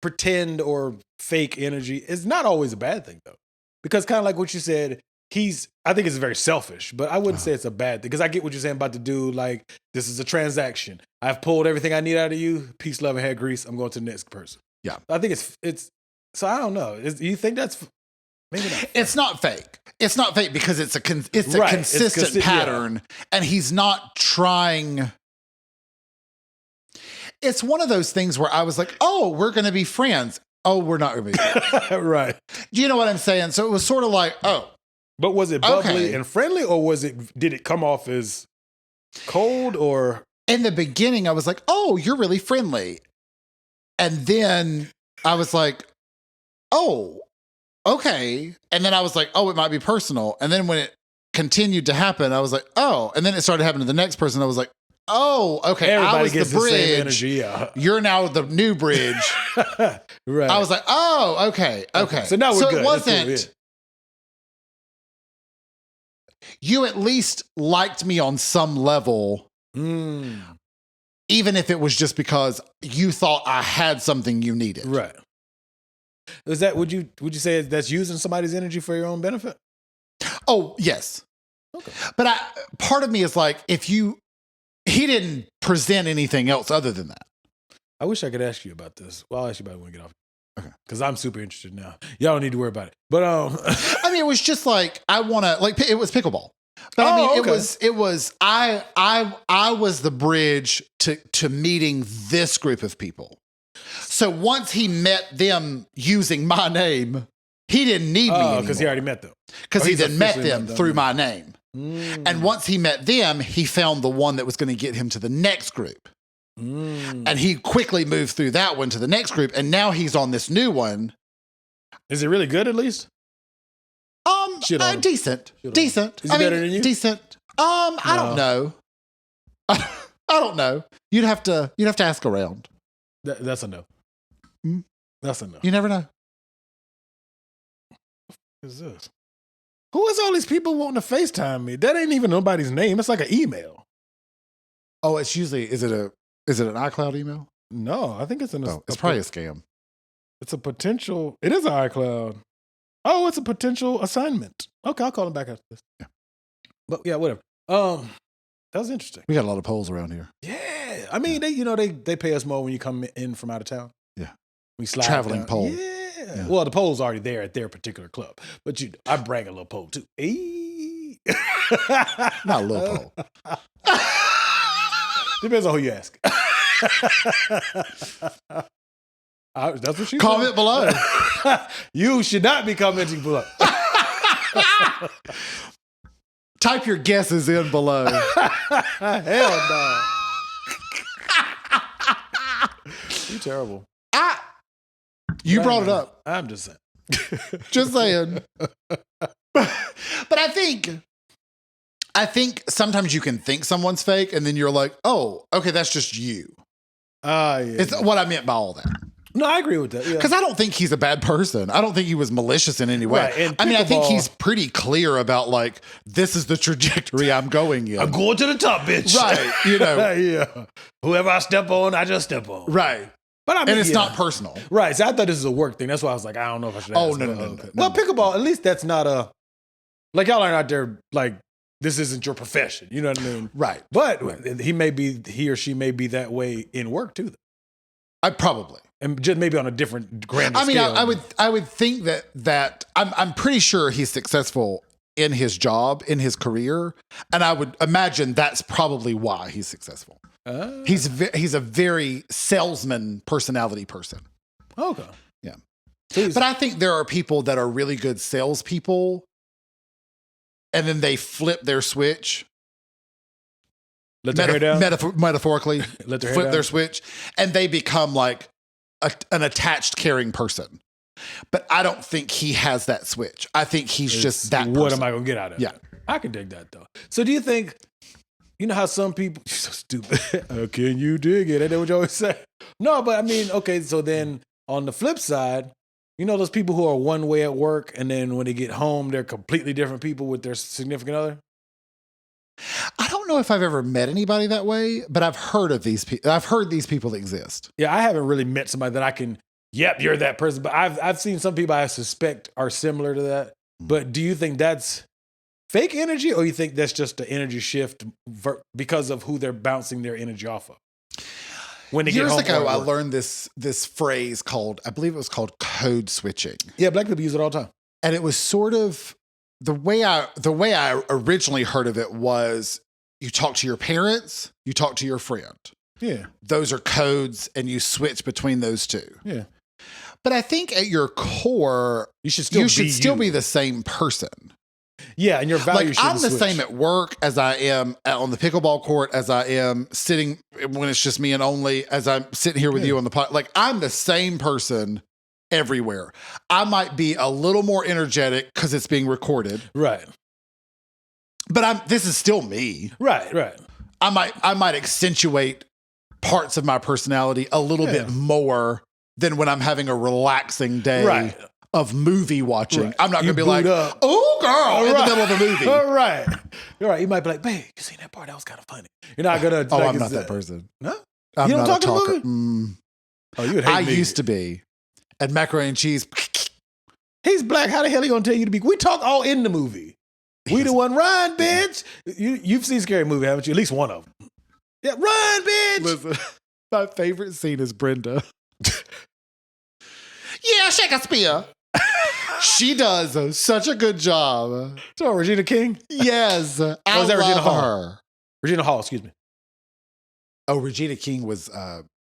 pretend or fake energy is not always a bad thing, though. Because kind of like what you said, I think it's very selfish, but I wouldn't say it's a bad thing. Because I get what you're saying about the dude, like, this is a transaction. I've pulled everything I need out of you. Peace, love, and hair grease. I'm going to the next person. Yeah. I think it's so I don't know. Do you think that's maybe not? It's not fake. It's not fake because it's a consistent pattern, and he's not trying. It's one of those things where I was like, oh, we're going to be friends. Oh, we're not going to be friends. Right. Do you know what I'm saying? So it was sort of like, oh. But was it bubbly and friendly, or did it come off as cold or? In the beginning, I was like, oh, you're really friendly. And then I was like, oh, okay. And then I was like, oh, it might be personal. And then when it continued to happen, I was like, oh. And then it started happening to the next person. I was like, oh, okay. Everybody I was gets the bridge. Same energy, yeah. You're now the new bridge. Right. I was like, oh, okay. So now we're good. It wasn't. Cool, yeah. You at least liked me on some level, even if it was just because you thought I had something you needed. Right. Is that would you say that's using somebody's energy for your own benefit? Oh, yes. Okay. But part of me is like, he didn't present anything else other than that. I wish I could ask you about this. Well, I'll ask you about it when we get off. Okay. Because I'm super interested now. Y'all don't need to worry about it. But I mean, it was just like it was pickleball. But I mean, I was the bridge to meeting this group of people. So once he met them using my name, he didn't need me anymore. Because he already met them. Because he then met them through my name. And once he met them, he found the one that was going to get him to the next group. And he quickly moved through that one to the next group. And now he's on this new one. Is it really good at least? Decent. Is he better than you? Decent. I don't know. I don't know. You'd have to ask around. That's a no. Mm. That's a no. You never know. What is this? Who is all these people wanting to FaceTime me? That ain't even nobody's name. It's like an email. Oh, it's usually is it an iCloud email? No, I think it's it's probably a scam. It's a potential. It is an iCloud. Oh, it's a potential assignment. Okay, I'll call him back after this. Yeah. But yeah, whatever. That was interesting. We got a lot of polls around here. Yeah. I mean, they pay us more when you come in from out of town. Yeah. We slide traveling down. pole. Yeah. Well, the pole's already there at their particular club. But I bring a little pole too. Not a little pole. Depends on who you ask. That's what she Comment below. You should not be commenting below. Type your guesses in below. Hell no. You terrible. You brought it up. I'm just saying. Just saying. But I think sometimes you can think someone's fake and then you're like, oh, okay, that's just you. Yeah. It's what I meant by all that. No, I agree with that. Because I don't think he's a bad person. I don't think he was malicious in any way. Right, I mean, I think he's pretty clear about like, this is the trajectory I'm going in. I'm going to the top, bitch. Right. You know. Yeah. Whoever I step on, I just step on. Right. But I mean, and it's not personal. Right. So I thought this was a work thing. That's why I was like, I don't know if I should ask. Oh, no. Well, pickleball, at least that's not like y'all aren't out there like, this isn't your profession. You know what I mean? Right. But he or she may be that way in work too. I probably. And just maybe on a different grander scale. I would think that I'm pretty sure he's successful in his job, in his career. And I would imagine that's probably why he's successful. He's a very salesman personality person. Okay. Yeah. But I think there are people that are really good salespeople and then they flip their switch. Let their hair down? Metaphorically. Let their hair flip down? their switch and they become like an attached, caring person. But I don't think he has that switch. I think he's just that person. What am I going to get out of it? Yeah. I can dig that, though. So do you think, you know how some people, you're so stupid. Can you dig it? Ain't that what you always say? No, but I mean, okay, so then on the flip side, you know those people who are one way at work and then when they get home, they're completely different people with their significant other? I don't know if I've ever met anybody that way, but I've heard of these people. I've heard these people exist. Yeah, I haven't really met somebody that I can, yep, you're that person. But I've seen some people I suspect are similar to that. But do you think that's fake energy or you think that's just an energy shift because of who they're bouncing their energy off of? When they Years get home ago, I learned this phrase called, I believe it was called code switching. Yeah, black people use it all the time. And it was sort of, the way I originally heard of it was you talk to your parents, you talk to your friend. Yeah. Those are codes and you switch between those two. Yeah. But I think at your core, you should still be the same person. Yeah, and your value like I'm the same at work as I am on the pickleball court, as I am sitting when it's just me and only, as I'm sitting here with you on the pod. Like I'm the same person everywhere. I might be a little more energetic because it's being recorded. Right. But this is still me. Right. I might accentuate parts of my personality a little bit more than when I'm having a relaxing day of movie watching. Right. I'm not going to be like, oh, girl, in the middle of a movie. Right. You're right. You might be like, babe, you seen that part? That was kind of funny. You're not going to. Oh, I'm not that person. No? I'm you don't not talk a talker. Oh, you would hate me. I used to be. And macaroni and cheese. He's black. How the hell are you going to tell you to be? We talk all in the movie. We the one, run, bitch. You've seen Scary Movie, haven't you? At least one of them. Yeah, run, bitch. Listen, my favorite scene is Brenda. Yeah, Shakespeare. She does such a good job. So Regina King? Yes. I love Regina Hall? her. Regina Hall, excuse me. Oh, Regina King was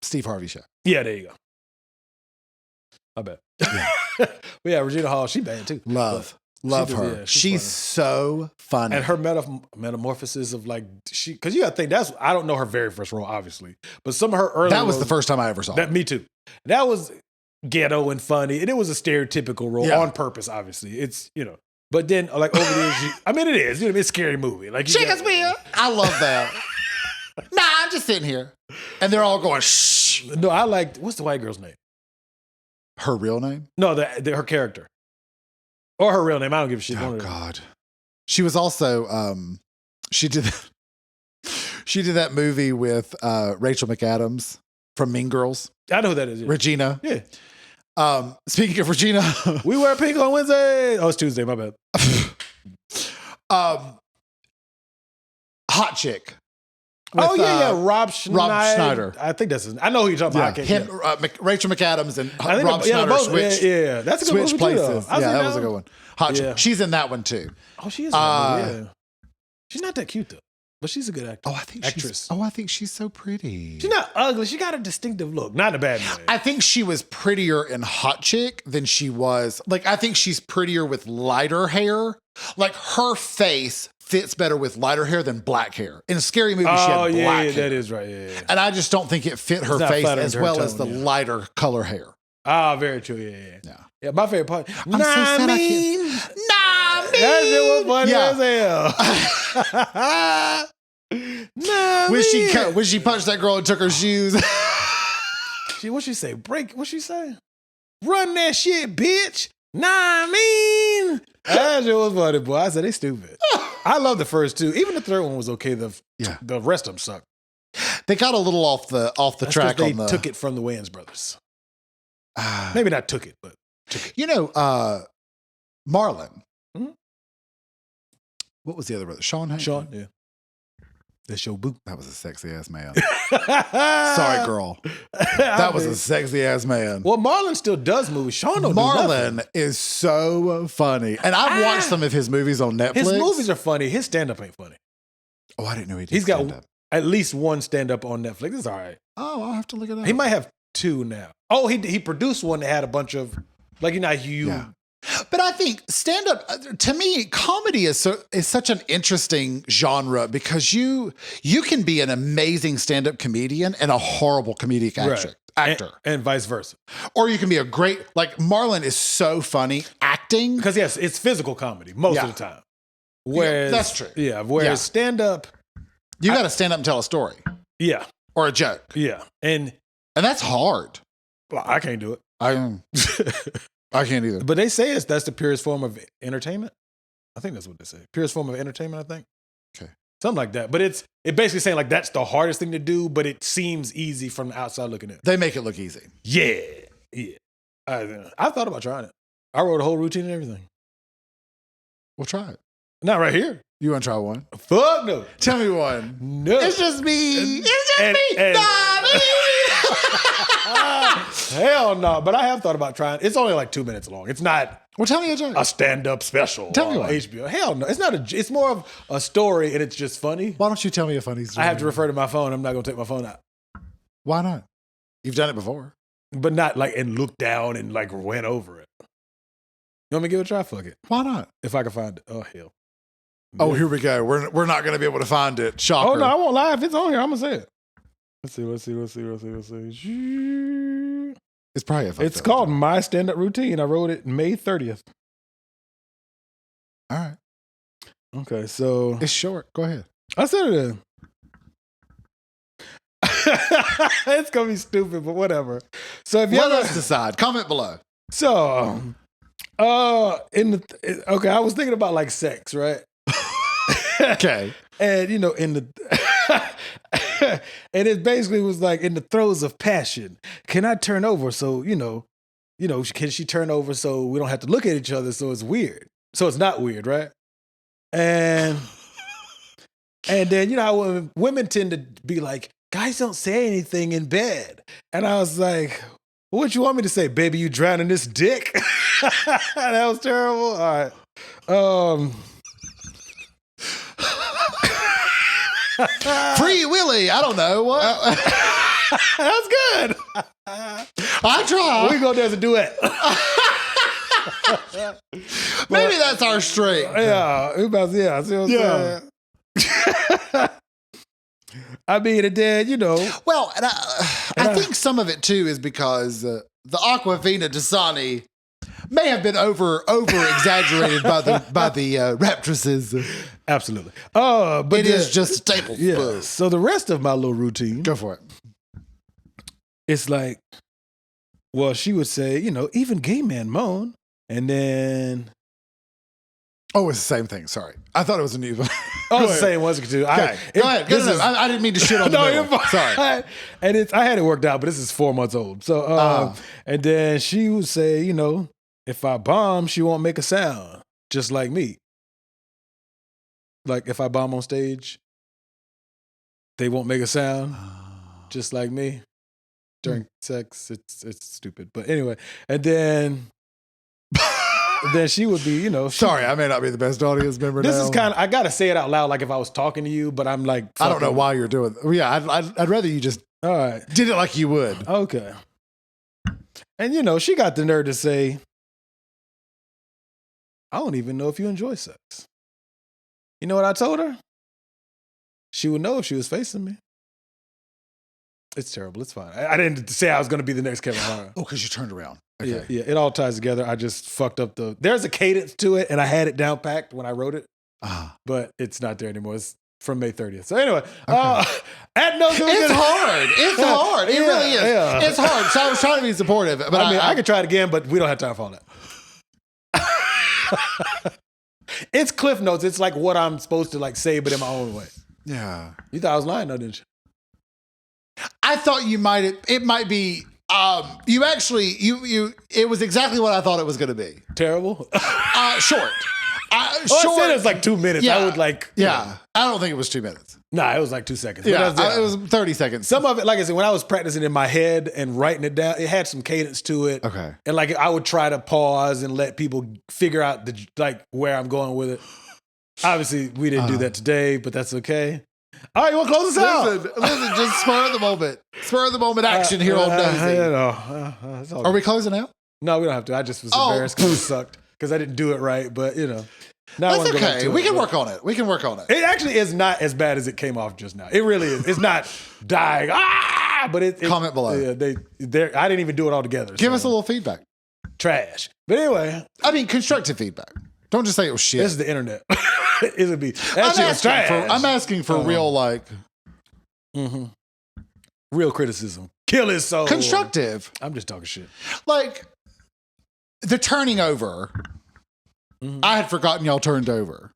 Steve Harvey's show. Yeah, there you go. I bet. Yeah. But yeah, Regina Hall, she bad too. Love her. Yeah, she's so funny. And her metamorphosis of like, because you got to think, I don't know her very first role, obviously, but some of her early That was roles, the first time I ever saw her. Me too. That was ghetto and funny, and it was a stereotypical role on purpose, obviously. It's, but then like over the years, it is, it's a scary movie. Like Shakespeare. I love that. I'm just sitting here. And they're all going, shh. No, I liked, what's the white girl's name? Her real name? No, her character. Or her real name. I don't give a shit. Oh, God. She was also, she did that movie with Rachel McAdams from Mean Girls. I know who that is. Yeah. Regina. Yeah. Speaking of Regina. We wear pink on Wednesday. Oh, it's Tuesday. My bad. Hot chick. With, Rob Schneider. Rob Schneider. I think that's his. I know who you're talking about. Him, Rachel McAdams and Rob yeah, Schneider both, switched. Yeah, that's a good movie places. Too, yeah, that was a good one. Hot chick. She's in that one too. Oh, she is. Yeah. She's not that cute though, but she's a good actor. Oh, I think she's so pretty. She's not ugly. She got a distinctive look, not in a bad way. I think she was prettier in Hot Chick than she was. Like, I think she's prettier with lighter hair. Like, her face fits better with lighter hair than black hair. In Scary Movie, she had black hair. That is right. Yeah. And I just don't think it fit her face as well as the lighter color hair. Ah, very true. Yeah. My favorite part. I'm so sad I can't. That shit was funny as hell. When she punched that girl and took her shoes. What'd she say? What'd she say? Run that shit, bitch. That shit was funny, boy. I said, they stupid. I love the first two. Even the third one was okay. The rest of them sucked. They got a little off the track. They took it from the Wayans brothers. Maybe not took it, but took it. You know, Marlon. Mm-hmm. What was the other brother? Sean, yeah. That's your boo. That was a sexy ass man. Sorry, girl. That was a sexy ass man. Well, Marlon still does movies. Sean don't do nothing. Marlon is so funny. And I've watched some of his movies on Netflix. His movies are funny. His stand-up ain't funny. Oh, I didn't know he did. He's got at least one stand-up on Netflix. It's all right. Oh, I'll have to look it up. He might have two now. Oh, he produced one that had a bunch of, like, you know, Yeah. But I think stand-up, to me, comedy is such an interesting genre because you can be an amazing stand-up comedian and a horrible comedic actor. And vice versa. Or you can be a great, like Marlon is so funny acting. Because yes, it's physical comedy most of the time. Whereas, that's true. Yeah, whereas stand-up. You got to stand up and tell a story. Yeah. Or a joke. Yeah. And that's hard. Well, I can't do it. I can't either. But they say that's the purest form of entertainment. I think that's what they say. Purest form of entertainment, I think. Okay. Something like that. But it basically saying like that's the hardest thing to do, but it seems easy from the outside looking in. They make it look easy. Yeah. I thought about trying it. I wrote a whole routine and everything. We'll try it. Not right here. You want to try one? Fuck no. Tell me one. No. It's just me. It's just me. Hell no. But I have thought about trying. It's only like 2 minutes long. It's not. Well, tell me a joke. A stand-up special. Tell me on one. HBO. Hell no. It's not it's more of a story and it's just funny. Why don't you tell me a funny story? I have to refer to my phone. I'm not going to take my phone out. Why not? You've done it before. But not like and look down and like went over it. You want me to give it a try? Fuck it. Why not? If I can find it. Oh, hell. Oh, here we go. We're not going to be able to find it. Shocker. Oh, no, I won't lie. If it's on here, I'm going to say it. Let's see. It's probably It's called My Stand-Up Routine. I wrote it May 30th. All right. Okay, so. It's short. Go ahead. I said it in. It's going to be stupid, but whatever. So if you Let us decide. Comment below. So, I was thinking about like sex, right? Okay. And you know, and it basically was like in the throes of passion. Can I turn over? So, can she turn over so we don't have to look at each other? So it's weird. So it's not weird, right? And then, you know, how women tend to be like, guys don't say anything in bed. And I was like, what you want me to say? Baby, you drowning this dick? That was terrible. All right. Free Willy. I don't know. What? That's good. I try. We go there as a duet. Maybe that's our strength. Yeah. See what I'm saying? I mean, and then, you know. Well, and I think some of it too is because the Aquafina Dasani may have been over exaggerated by the raptresses. Absolutely. But it is just a tablespoon. Yeah. So the rest of my little routine, Go for it. it's like, well, she would say, even gay men moan, and then. Oh, it's the same thing. Sorry. I thought it was a new one. Oh, it's the same one too. Okay. Go ahead. I didn't mean to shit on the middle. You're fine. Sorry. And I had it worked out, but this is 4 months old. So, and then she would say, if I bomb, she won't make a sound, just like me. Like if I bomb on stage, they won't make a sound, just like me. During sex, it's stupid. But anyway, and then she would be, Sorry, I may not be the best audience member this now. is kind of, I got to say it out loud like if I was talking to you, but I'm like, I don't know why you're doing it. Yeah, I'd rather you just all right. did it like you would. Okay. And, she got the nerve to say, I don't even know if you enjoy sex. You know what I told her? She would know if she was facing me. It's terrible. It's fine. I didn't say I was going to be the next Kevin Hart. Oh, because you turned around. Okay. Yeah, it all ties together. I just fucked up there's a cadence to it, and I had it down packed when I wrote it, but it's not there anymore. It's from May 30th. So anyway, at Nosey, it's hard. It's hard. It really is. Yeah. It's hard. So I was trying to be supportive, but I could try it again, but we don't have time for all that. It's Cliff Notes. It's like what I'm supposed to say, but in my own way. Yeah. You thought I was lying, though, didn't you? I thought it might be. You actually, it was exactly what I thought it was going to be. Terrible? Short. I said it was like 2 minutes. Yeah, I would I don't think it was 2 minutes. Nah, it was like 2 seconds. Yeah, it was 30 seconds. Some of it, like I said, when I was practicing in my head and writing it down, it had some cadence to it. Okay. And I would try to pause and let people figure out where I'm going with it. Obviously, we didn't do that today, but that's okay. All right, you want to close this out? Listen, just spur of the moment. Spur of the moment action here on Nosey. Are we closing out? No, we don't have to. I just was embarrassed because it sucked because I didn't do it right. But now that's okay. We can work on it. It actually is not as bad as it came off just now. It really is. It's not dying. But it comment below. Yeah, I didn't even do it all together. Give us a little feedback. Trash. But anyway, I mean constructive feedback. Don't just say it was shit. This is the internet. It would be. That shit was trash. I'm asking for real real criticism. Kill his soul. Constructive. I'm just talking shit. Like the turning over. I had forgotten y'all turned over.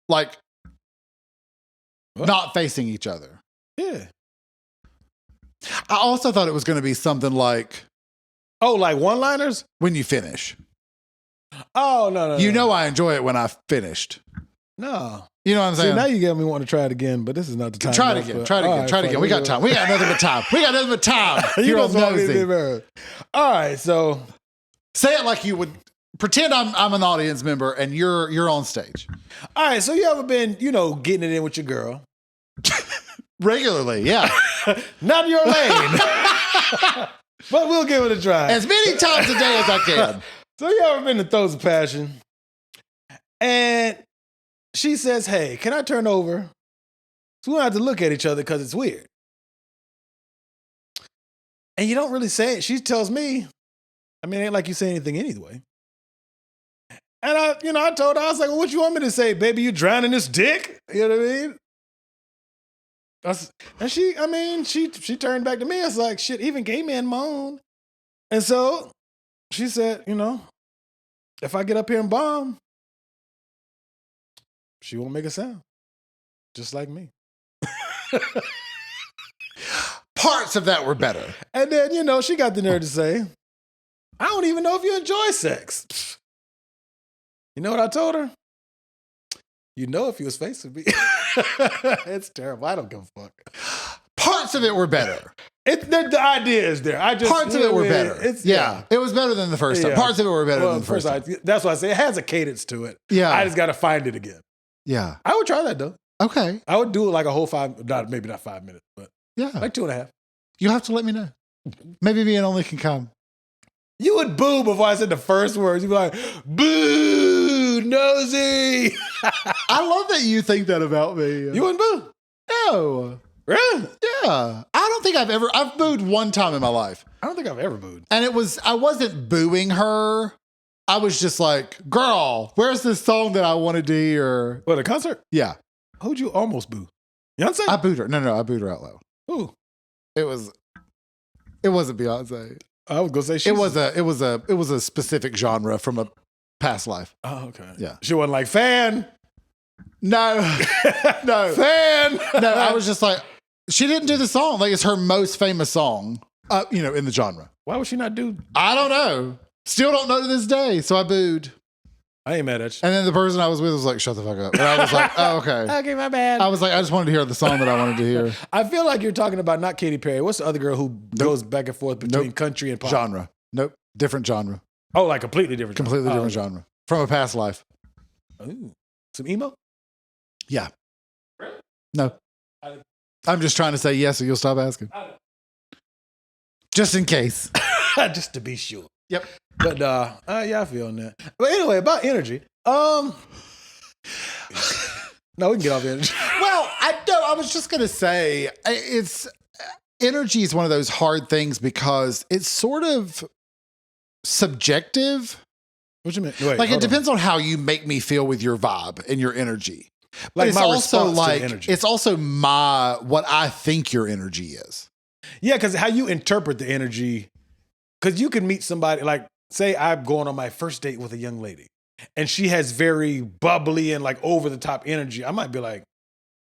Like not facing each other. Yeah. I also thought it was going to be something like, like one-liners? When you finish. Oh, no. You know I enjoy it when I finished. No. You know what I'm saying? See, now you get me wanting to try it again, but this is not the time. Try it again. We got time. We got nothing but time. Here on Nosey. All right, so say it like you would pretend I'm an audience member and you're on stage. All right, so you ever been, getting it in with your girl? Regularly, yeah. Not your lane. But we'll give it a try. As many times a day as I can. So you ever been in throes of passion? And she says, hey, can I turn over? So we don't have to look at each other because it's weird. And you don't really say it. She tells me, it ain't like you say anything anyway. And I told her, I was like, well, what you want me to say? Baby, you drowning this dick? You know what I mean? And she turned back to me. I was like, shit, even gay men moan. And so she said, if I get up here and bomb, she won't make a sound. Just like me. Parts of that were better. And then, she got the nerve to say, I don't even know if you enjoy sex. You know what I told her? You know if he was facing me. It's terrible. I don't give a fuck. Parts of it were better. The idea is there. Parts of it were better. It was better than the first time. Parts of it were better than the first time. That's why I say it has a cadence to it. Yeah. I just got to find it again. Yeah. I would try that though. Okay. I would do it like a whole maybe not 5 minutes, but like 2.5. You have to let me know. Maybe me and only can come. You would boo before I said the first words. You'd be like, boo, Nosey. I love that you think that about me. You wouldn't boo? No. Really? Yeah. I've booed one time in my life. I don't think I've ever booed. And I wasn't booing her. I was just like, girl, where's this song that I wanted to hear? What, a concert? Yeah. Who'd you almost boo? Beyonce? I booed her. No, I booed her out loud. Who? It wasn't Beyonce. I was gonna say It was a specific genre from a past life. Oh, okay. Yeah. She wasn't like fan. No. No. Fan. No, I was just like, she didn't do the song. Like, it's her most famous song, in the genre. Why would she not do? I don't know. Still don't know to this day. So I booed. I ain't mad at you. And then the person I was with was like, shut the fuck up. And I was like, oh, okay. Okay, my bad. I was like, I just wanted to hear the song that I wanted to hear. I feel like you're talking about not Katy Perry. What's the other girl who goes back and forth between country and pop? Genre. Nope. Different genre. Oh, like completely different. Completely different genre. From a past life. Ooh. Some emo? Yeah. No. I'm just trying to say yes, so you'll stop asking. Just in case. Just to be sure. Yep. But yeah, I feel on that. But anyway, about energy. No, we can get off energy. Well, I was just gonna say energy is one of those hard things because it's sort of subjective. What you mean? Wait, like it depends on how you make me feel with your vibe and your energy. But Like it's my also response to like the energy. it's also what I think your energy is. Yeah, because how you interpret the energy, because you can meet somebody, like, say I'm going on my first date with a young lady, and she has very bubbly and like over the top energy. I might be like,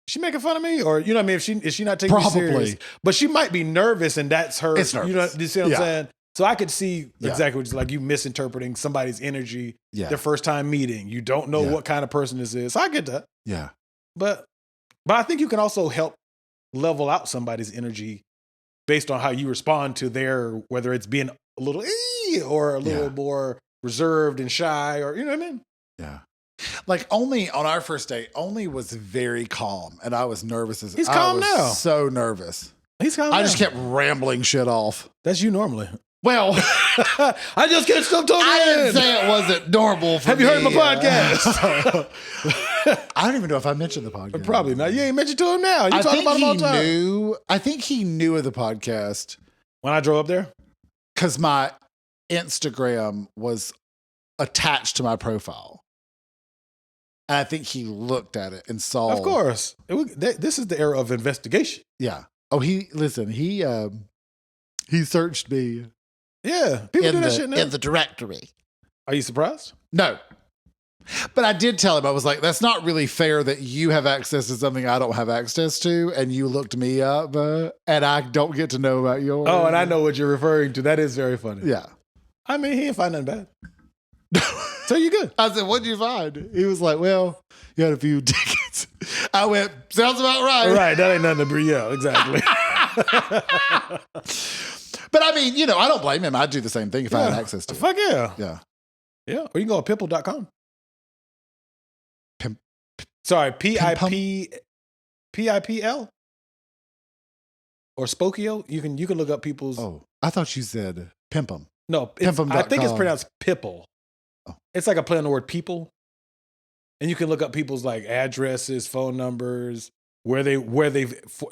she making fun of me? Or, you know what I mean? Is she not taking me serious? But she might be nervous and that's her. It's nervous. You see what I'm saying? So I could see Yeah. exactly what it's like, you misinterpreting somebody's energy Yeah. their first time meeting. You don't know what kind of person this is. So I get that. Yeah. But I think you can also help level out somebody's energy based on how you respond to their, whether it's being a little or a little more reserved and shy, or, you know what I mean? Yeah. Like Only on our first date, Only was very calm and I was nervous as He's I calm was now. so nervous. He's calm I now. just kept rambling shit off. That's you normally. Well, I just can't stop talking. I didn't say it wasn't normal for Have you heard me. my podcast? I don't even know if I mentioned the podcast. Probably not. You ain't mentioned to him now. You talking about him all the time. I think he knew of the podcast When I drove up there? because my Instagram was attached to my profile. And I think he looked at it and saw. Of course. This is the era of investigation. Yeah. Oh, he searched me. Yeah. People do that shit now. in the directory. Are you surprised? No. But I did tell him, I was like, that's not really fair that you have access to something I don't have access to, and you looked me up, and I don't get to know about yours. Oh, and I know what you're referring to. That is very funny. Yeah. I mean, he didn't find nothing bad. So you good. I said, what'd you find? He was like, well, you had a few tickets. I went, sounds about right. Right. That ain't nothing to breathe. Yeah, exactly. But I mean, I don't blame him. I'd do the same thing if I had access to it. Fuck yeah. Yeah. Yeah. Or you can go to pimple.com. Pimp. Sorry, PIPL? Or Spokio? You can look up people's. Oh, I thought you said pimp 'em. No, Pimp'em.com. I think it's pronounced Pipple. Oh. It's like a play on the word people. And you can look up people's like addresses, phone numbers, where they've.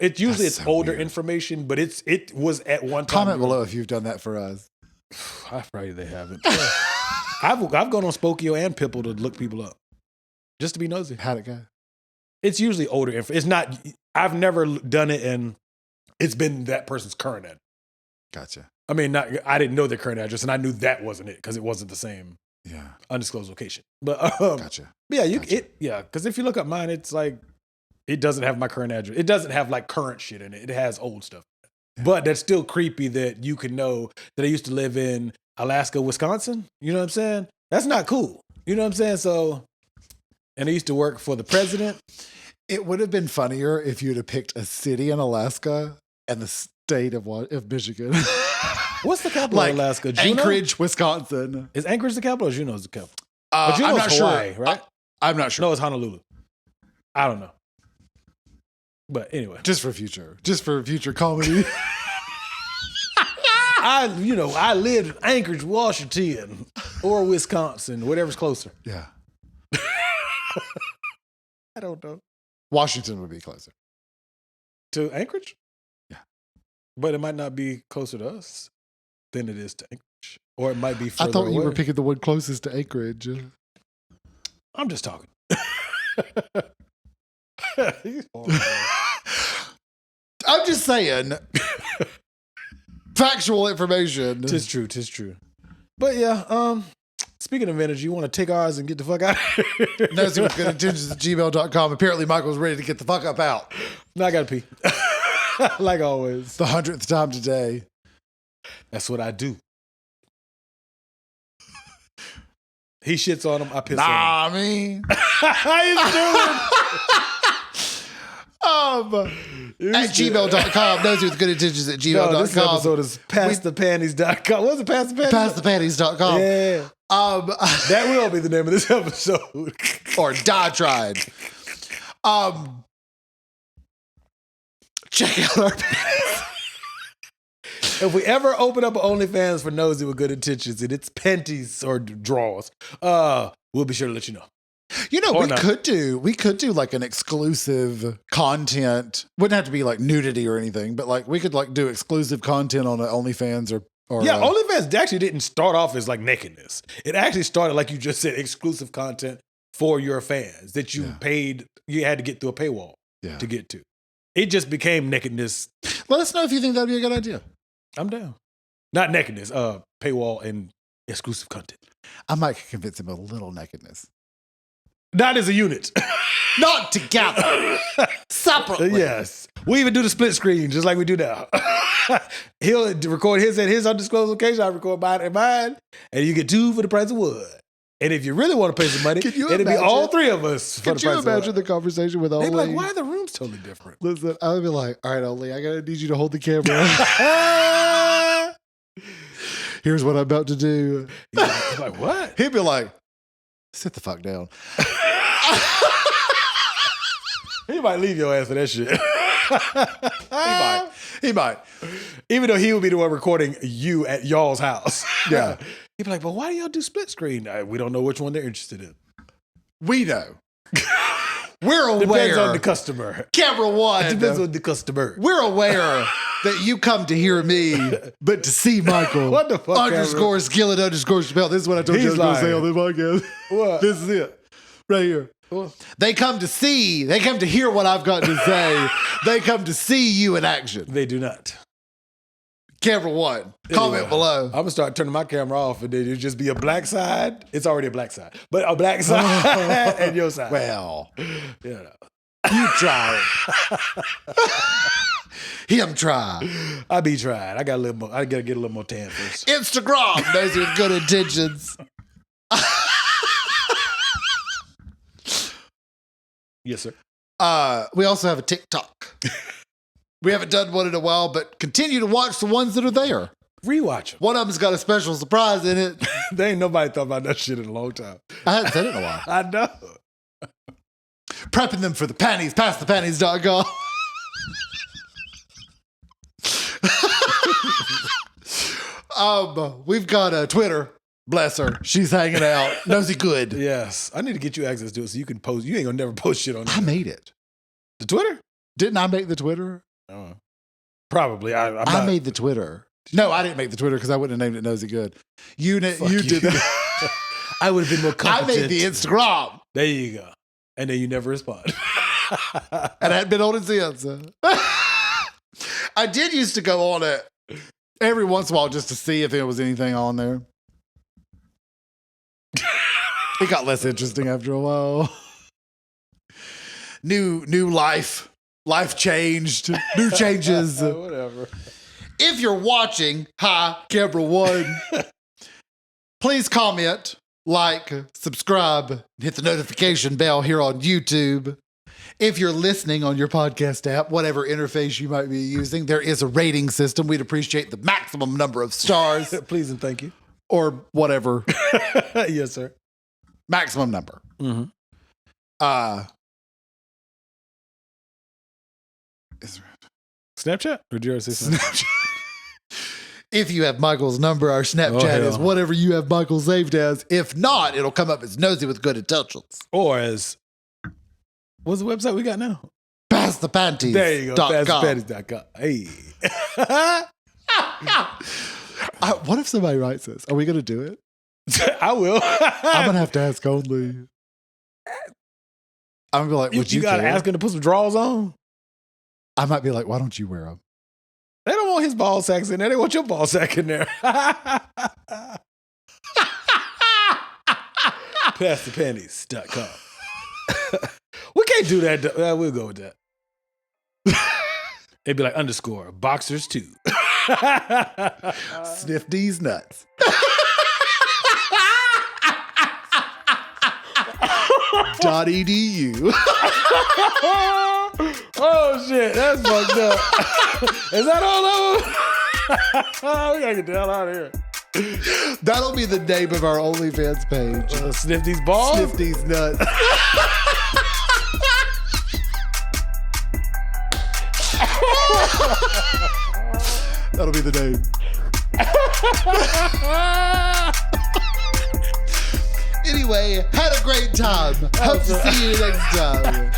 It's so older weird. information, but it was at one time. Comment below if you've done that for us. I probably they haven't. I've gone on Spokio and Pipple to look people up, just to be nosy. How'd it go? It's usually older info. It's not. I've never done it, and it's been that person's current address. Gotcha. I mean, I didn't know their current address, and I knew that wasn't it because it wasn't the same Yeah. undisclosed location. But Gotcha. yeah, Gotcha. because if you look up mine, it's like it doesn't have my current address. It doesn't have like current shit in it. It has old stuff. Yeah. But that's still creepy that you can know that I used to live in Alaska, Wisconsin. You know what I'm saying? That's not cool. You know what I'm saying? So, and I used to work for the president. It would have been funnier if you'd have picked a city in Alaska and the state of Michigan. What's the capital Like of Alaska? Juneau? Anchorage, Wisconsin. Is Anchorage the capital or Juneau's the capital? I'm Juneau's not Hawaii, sure. right? I'm not sure. No, it's Honolulu. I don't know. But anyway. Just for future comedy. I lived in Anchorage, Washington, or Wisconsin, whatever's closer. Yeah. I don't know. Washington would be closer. To Anchorage? Yeah. But it might not be closer to us than it is to Anchorage. Or it might be further I thought you away. were picking the one closest to Anchorage. I'm just talking. I'm just saying. Factual information. Tis true. But yeah, speaking of energy, you want to take ours and get the fuck out? Nosey with good intentions at gmail.com. Apparently Michael's ready to get the fuck up out. No, I gotta pee. Like always. The 100th time today. That's what I do. He shits on him, I piss on him. I mean. How you doing? At gmail.com. Nosey with good intentions at gmail.com. No, this episode is passthepanties.com. What's it, passthepanties? Passthepanties.com. Yeah. That will be the name of this episode. Or diatribe. Check out our panties. If we ever open up an OnlyFans for Nosey with good intentions and it's panties or draws, we'll be sure to let you know. You know, Or we not. could do like an exclusive content. Wouldn't have to be like nudity or anything, but like we could like do exclusive content on an OnlyFans or Yeah, OnlyFans actually didn't start off as like nakedness. It actually started, like you just said, exclusive content for your fans that you paid, you had to get through a paywall to get to. It just became nakedness. Let us know if you think that'd be a good idea. I'm down. Not nakedness, paywall and exclusive content. I might convince him a little nakedness. Not as a unit. Not together. Separately. Yes. We even do the split screen just like we do now. He'll record his at his undisclosed location. I record mine at mine. And you get 2 for the price of 1. And if you really want to pay some money, it'll be all 3 of us for the price of 1. Could you imagine the conversation with Oli? They'd be like, why are the rooms totally different? Listen, I would be like, all right, Oli, I gotta need you to hold the camera. Here's what I'm about to do. He's like, what? He'd be like, sit the fuck down. He might leave your ass for that shit. He might. Even though he would be the one recording you at y'all's house. Yeah. He'd be like, but why do y'all do split screen? We don't know which one they're interested in. We know. We're aware. Depends on the customer. Camera one. It depends on the customer. We're aware that you come to hear me, but to see Michael. What the fuck? Underscore Skillet underscore Chappelle. This is what I told you I was going to say on the podcast. What? This is it. Right here. What? They come to hear what I've got to say. They come to see you in action. They do not. Camera one. Comment below. I'm going to start turning my camera off and then it'll just be a black side. It's already a black side. But a black side and your side. Well, Yeah. you try it. Him try. I be trying. I got to get a little more tan first. Instagram. Those with good intentions. Yes, sir. We also have a TikTok. We haven't done one in a while, but continue to watch the ones that are there. Rewatch them. One of them's got a special surprise in it. There ain't nobody thought about that shit in a long time. I hadn't said it in a while. I know. Prepping them for the panties, passthepanties.com. We've got a Twitter. Bless her. She's hanging out. Nosey good. Yes. I need to get you access to it so you can post. You ain't gonna never post shit on I it. made it. The Twitter? Didn't I make the Twitter? Probably. I made the Twitter. No, I didn't make the Twitter because I wouldn't have named it Nosey Good. You did that. I would have been more I competent. made the Instagram. There you go. And then you never respond. And I hadn't been on it since. I did used to go on it every once in a while just to see if there was anything on there. It got less interesting after a while. New life. Life changed. New changes. Whatever. If you're watching, hi, camera one, please comment, like, subscribe, and hit the notification bell here on YouTube. If you're listening on your podcast app, whatever interface you might be using, there is a rating system. We'd appreciate the maximum number of stars. Please and thank you. Or whatever. Yes, sir. Maximum number. Mm-hmm. Snapchat? Or did you already say Snapchat? If you have Michael's number, our Snapchat is whatever you have Michael saved as. If not, it'll come up as Nosey with good intentions. Or as, what's the website we got now? Passthepanties. There you go. Passthepanties.com. Hey. What if somebody writes this? Are we going to do it? I will. I'm going to have to ask only. I'm going to be like, would you got to care? ask him to put some drawers on? I might be like, why don't you wear them? They don't want his ball sacks in there. They want your ball sack in there. Passthepanties.com. We can't do that. We'll go with that. It'd be like _ boxers too. Sniff these nuts. .edu. Oh shit, that's fucked up. Is that all of them? We gotta get the hell out of here. That'll be the name of our OnlyFans page. Sniff these balls? Sniff these nuts. That'll be the name. Anyway, had a great time. Hope to see you next time.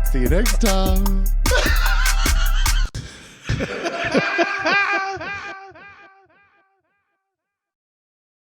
See you next time.